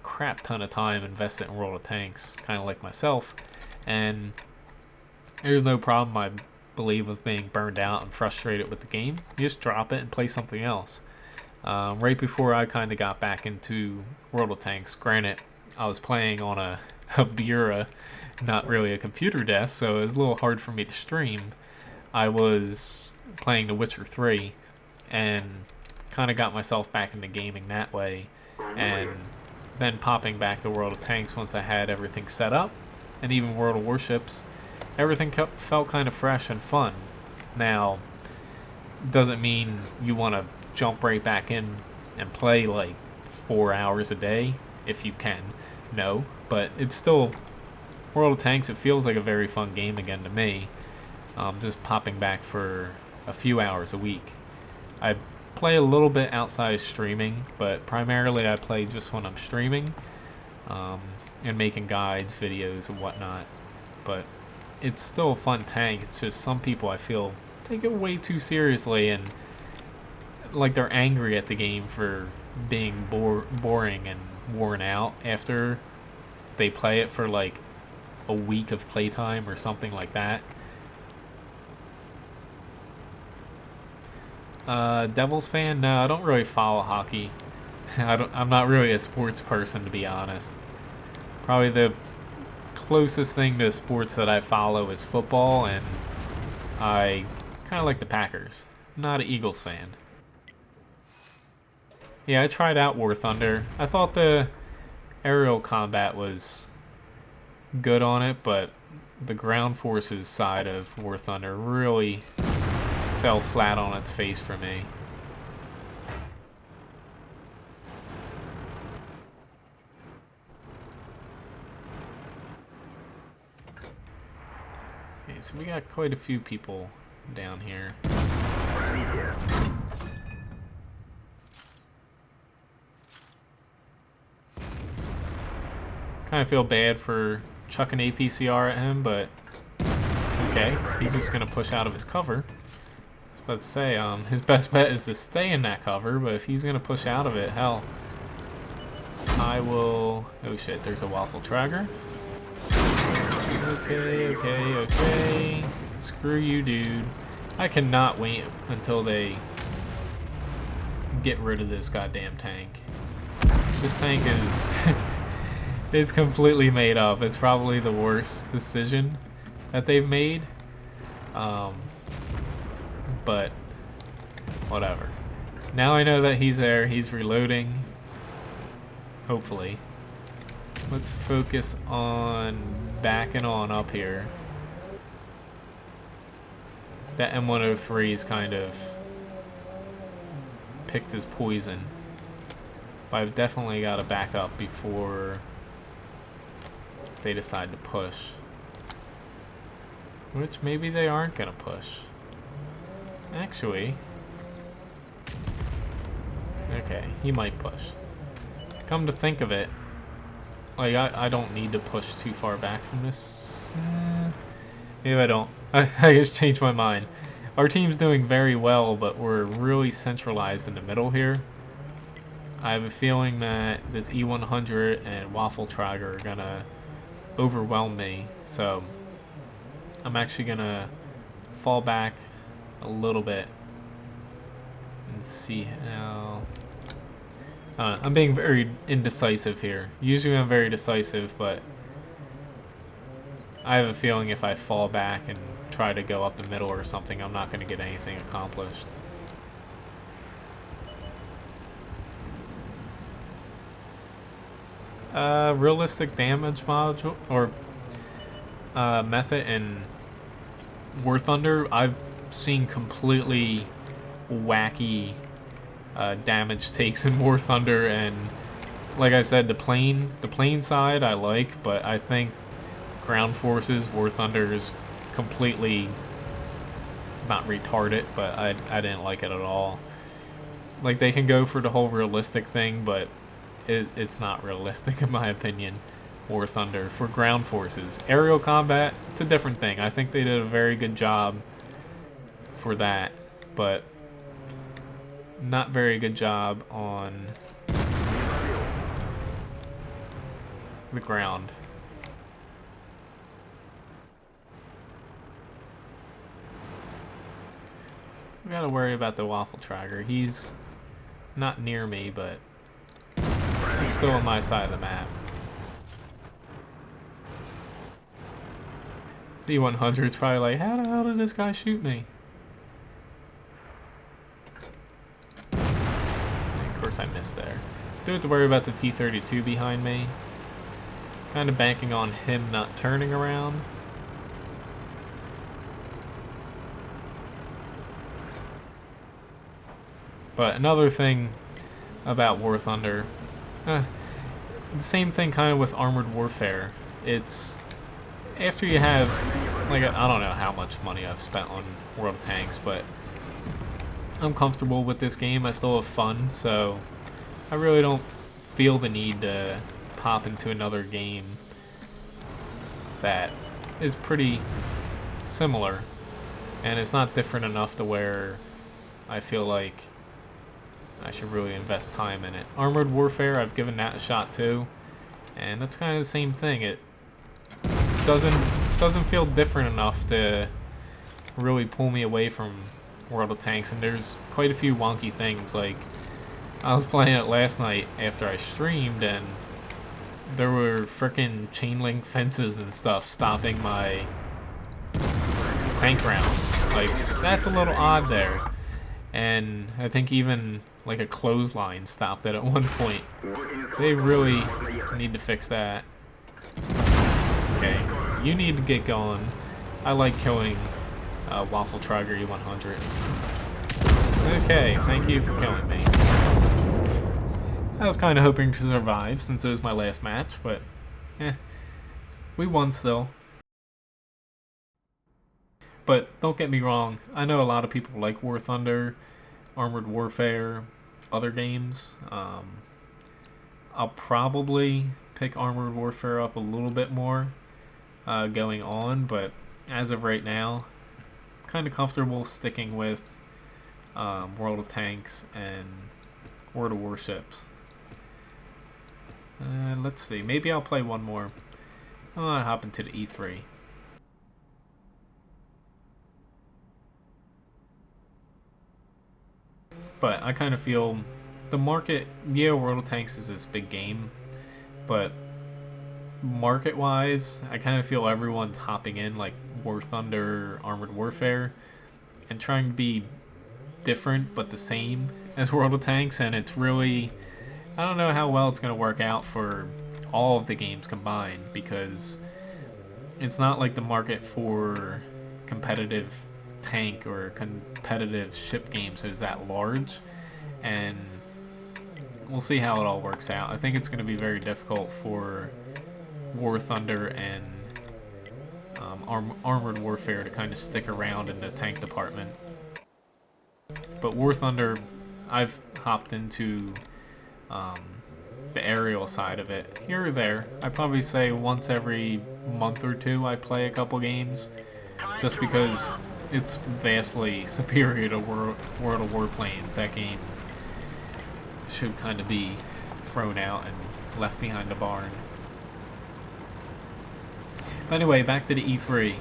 crap ton of time invested in World of Tanks, kind of like myself, and there's no problem, I believe, with being burned out and frustrated with the game. You just drop it and play something else. Right before I kind of got back into World of Tanks, granted, I was playing on a Bureau, not really a computer desk, so it was a little hard for me to stream. I was playing The Witcher 3 and kind of got myself back into gaming that way, and then popping back to World of Tanks once I had everything set up, and even World of Warships, everything felt kind of fresh and fun. Now, doesn't mean you want to jump right back in and play like 4 hours a day if you can. No, but it's still World of Tanks, it feels like a very fun game again to me. Just popping back for a few hours a week. I play a little bit outside streaming, but primarily I play just when I'm streaming and making guides, videos, and whatnot. But it's still a fun tank. It's just some people I feel take it way too seriously and like they're angry at the game for being boring and worn out after they play it for like a week of playtime or something like that. Devils fan? No, I don't really follow hockey. I'm not really a sports person, to be honest. Probably the closest thing to sports that I follow is football, and I kind of like the Packers. Not an Eagles fan. Yeah, I tried out War Thunder. I thought the aerial combat was good on it, but the ground forces side of War Thunder really fell flat on its face for me. Okay, so we got quite a few people down here. Kind of feel bad for chucking APCR at him, but okay, he's just gonna push out of his cover. I was about to say, his best bet is to stay in that cover, but if he's gonna push out of it, hell, I will. Oh shit, there's a Waffle Trager. Okay. Screw you, dude. I cannot wait until they get rid of this goddamn tank. This tank is it's completely made up. It's probably the worst decision that they've made. But whatever. Now I know that he's there. He's reloading. Hopefully. Let's focus on backing on up here. That M103 is kind of picked his poison. But I've definitely got to back up before they decide to push. Which maybe they aren't going to push. Actually. Okay, he might push. Come to think of it, like I don't need to push too far back from this. Maybe I don't. I just changed my mind. Our team's doing very well, but we're really centralized in the middle here. I have a feeling that this E100 and Waffle Trager are gonna overwhelm me, so I'm actually gonna fall back a little bit and see how. I'm being very indecisive here. Usually I'm very decisive, but I have a feeling if I fall back and try to go up the middle or something, I'm not going to get anything accomplished. Realistic damage module or method in War Thunder, I've seen completely wacky damage takes in War Thunder, and like I said, the plane side I like, but I think ground forces War Thunder is completely not retarded, but I didn't like it at all. Like, they can go for the whole realistic thing, but it's not realistic in my opinion. War Thunder for ground forces. Aerial combat, it's a different thing. I think they did a very good job for that, but not very good job on the ground. Still gotta worry about the Waffle Trager. He's not near me, but he's still on my side of the map. C-100's probably like, how the hell did this guy shoot me? Of course I missed there. Don't have to worry about the T-32 behind me. Kind of banking on him not turning around. But another thing about War Thunder, the same thing kind of with Armored Warfare. It's after you have, like, I don't know how much money I've spent on World of Tanks, but I'm comfortable with this game. I still have fun, so I really don't feel the need to pop into another game that is pretty similar, and it's not different enough to where I feel like I should really invest time in it. Armored Warfare, I've given that a shot too, and that's kind of the same thing. It doesn't feel different enough to really pull me away from World of Tanks, and there's quite a few wonky things. Like, I was playing it last night after I streamed, and there were frickin' chain link fences and stuff stopping my tank rounds. Like, that's a little odd there. And I think even like a clothesline stopped it at one point. They really need to fix that. Okay, you need to get going. I like killing Waffle Trigger E100s. Okay, thank you for killing me. I was kind of hoping to survive since it was my last match, but we won still. But don't get me wrong, I know a lot of people like War Thunder, Armored Warfare, other games. I'll probably pick Armored Warfare up a little bit more going on, but as of right now, I'm kind of comfortable sticking with World of Tanks and World of Warships. Let's see, maybe I'll play one more. I'll hop into the E3. But I kind of feel the market, yeah, World of Tanks is this big game, but market-wise, I kind of feel everyone's hopping in like War Thunder, Armored Warfare, and trying to be different but the same as World of Tanks, and it's really, I don't know how well it's going to work out for all of the games combined, because it's not like the market for competitive tank or competitive ship games is that large, and we'll see how it all works out. I think it's going to be very difficult for War Thunder and Armored Warfare to kind of stick around in the tank department. But War Thunder, I've hopped into the aerial side of it here or there. I probably say once every month or two I play a couple games, just because it's vastly superior to World of Warplanes. That game should kind of be thrown out and left behind the barn. But anyway, back to the E3.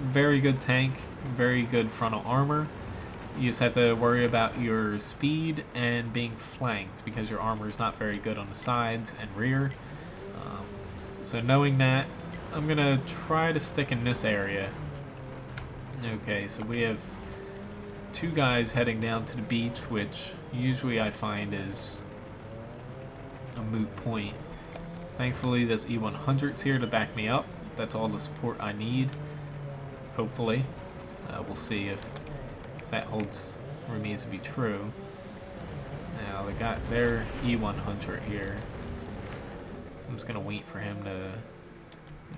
Very good tank, very good frontal armor. You just have to worry about your speed and being flanked because your armor is not very good on the sides and rear. So knowing that, I'm going to try to stick in this area. Okay, so we have two guys heading down to the beach, which usually I find is a moot point. Thankfully, this E100's here to back me up. That's all the support I need, hopefully. We'll see if that remains to be true. Now, they got their E100 here. So I'm just going to wait for him to...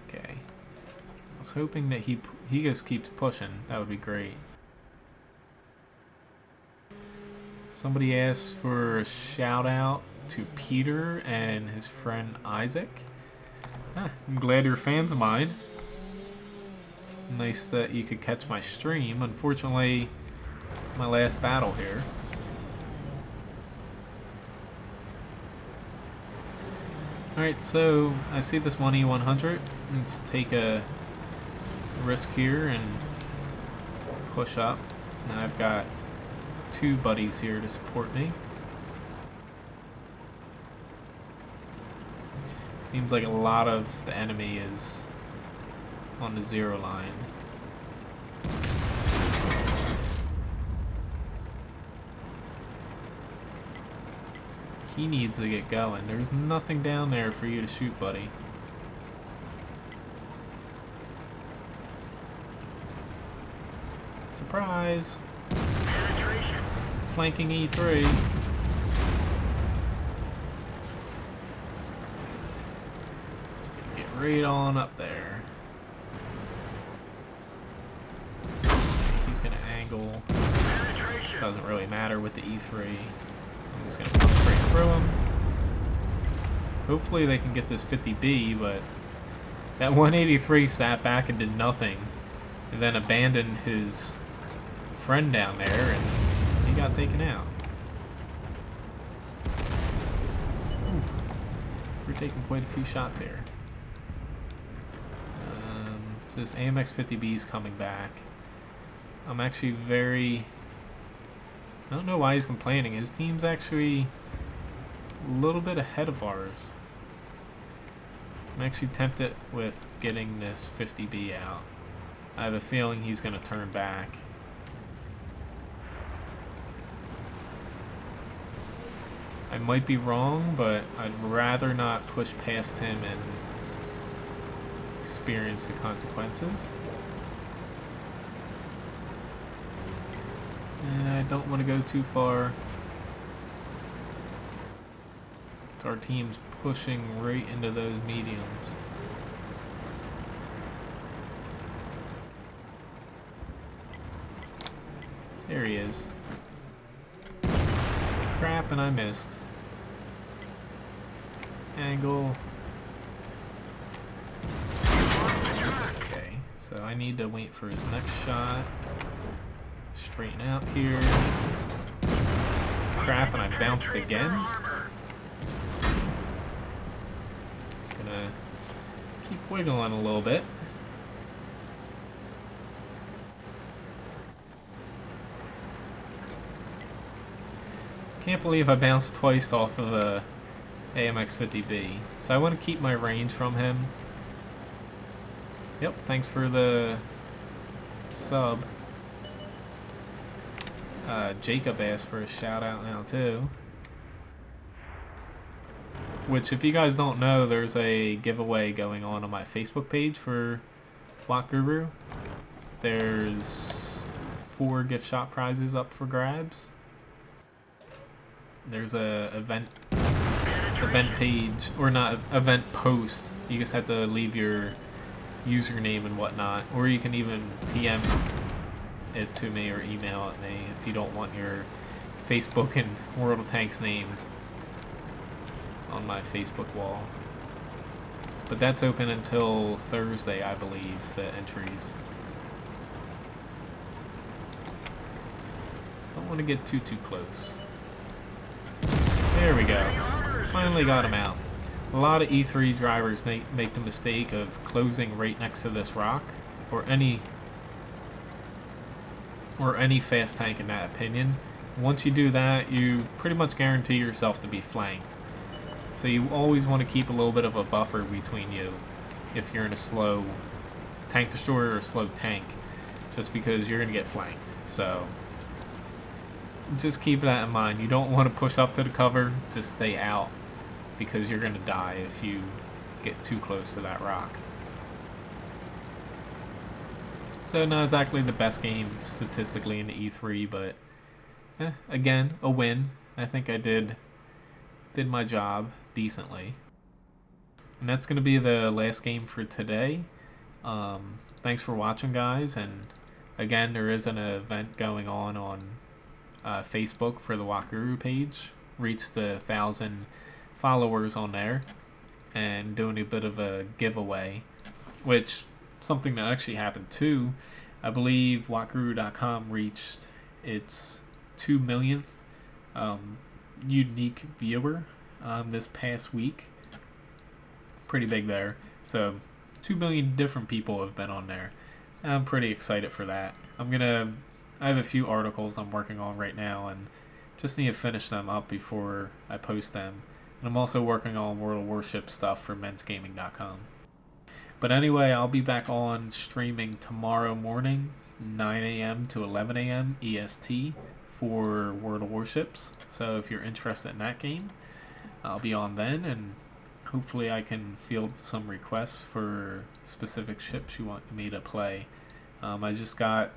Okay. I was hoping that he just keeps pushing. That would be great. Somebody asked for a shout out to Peter and his friend Isaac. I'm glad you're fans of mine. Nice that you could catch my stream. Unfortunately, my last battle here. Alright, so I see this 1E100. Let's take a risk here and push up. Now I've got two buddies here to support me. Seems like a lot of the enemy is on the zero line. He needs to get going. There's nothing down there for you to shoot, buddy. Surprise! Flanking E3. Let's get right on up there. gonna angle. Doesn't really matter with the E3. I'm just gonna pump straight through them. Hopefully they can get this 50B, but that 183 sat back and did nothing, and then abandoned his friend down there, and he got taken out. Ooh, we're taking quite a few shots here. So this AMX 50B is coming back. I'm actually very... I don't know why he's complaining. His team's actually a little bit ahead of ours. I'm actually tempted with getting this 50B out. I have a feeling he's going to turn back. I might be wrong, but I'd rather not push past him and experience the consequences. And I don't want to go too far. So our team's pushing right into those mediums. There he is. Crap, and I missed. Angle. Okay, so I need to wait for his next shot. Straighten out here. Crap, and I bounced again. It's gonna keep wiggling a little bit. Can't believe I bounced twice off of a AMX 50B. So I want to keep my range from him. Yep, thanks for the sub. Jacob asked for a shout out now too. Which, if you guys don't know, there's a giveaway going on my Facebook page for Watt Guru. There's 4 gift shop prizes up for grabs. There's a event page, or not event post. You just have to leave your username and whatnot, or you can even PM it to me or email it me if you don't want your Facebook and World of Tanks named on my Facebook wall. But that's open until Thursday, I believe, the entries. Just don't want to get too close. There we go. Finally got him out. A lot of E3 drivers make the mistake of closing right next to this rock, or any fast tank in that opinion. Once you do that, you pretty much guarantee yourself to be flanked. So you always want to keep a little bit of a buffer between you if you're in a slow tank destroyer or a slow tank, just because you're going to get flanked. So just keep that in mind. You don't want to push up to the cover, just stay out, because you're going to die if you get too close to that rock. So not exactly the best game statistically in the E3, but again, a win. I think I did my job decently. And that's going to be the last game for today. Thanks for watching, guys. And again, there is an event going on Facebook for the Watt Guru page. Reached the 1,000 followers on there, and doing a bit of a giveaway, which something that actually happened too. I believe wattguru.com reached its 2 millionth unique viewer this past week. Pretty big there. So 2 million different people have been on there. I'm pretty excited for that. I have a few articles I'm working on right now, and just need to finish them up before I post them. And I'm also working on World of Warship stuff for mensgaming.com. But anyway, I'll be back on streaming tomorrow morning, 9 a.m. to 11 a.m. EST for World of Warships. So if you're interested in that game, I'll be on then, and hopefully I can field some requests for specific ships you want me to play. I just got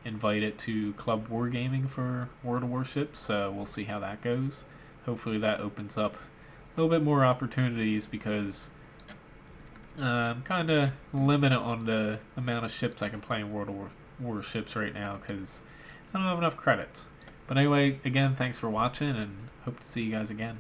invited to Club Wargaming for World of Warships, so we'll see how that goes. Hopefully that opens up a little bit more opportunities, because I'm kind of limited on the amount of ships I can play in World of warships right now because I don't have enough credits. But anyway, again, thanks for watching, and hope to see you guys again.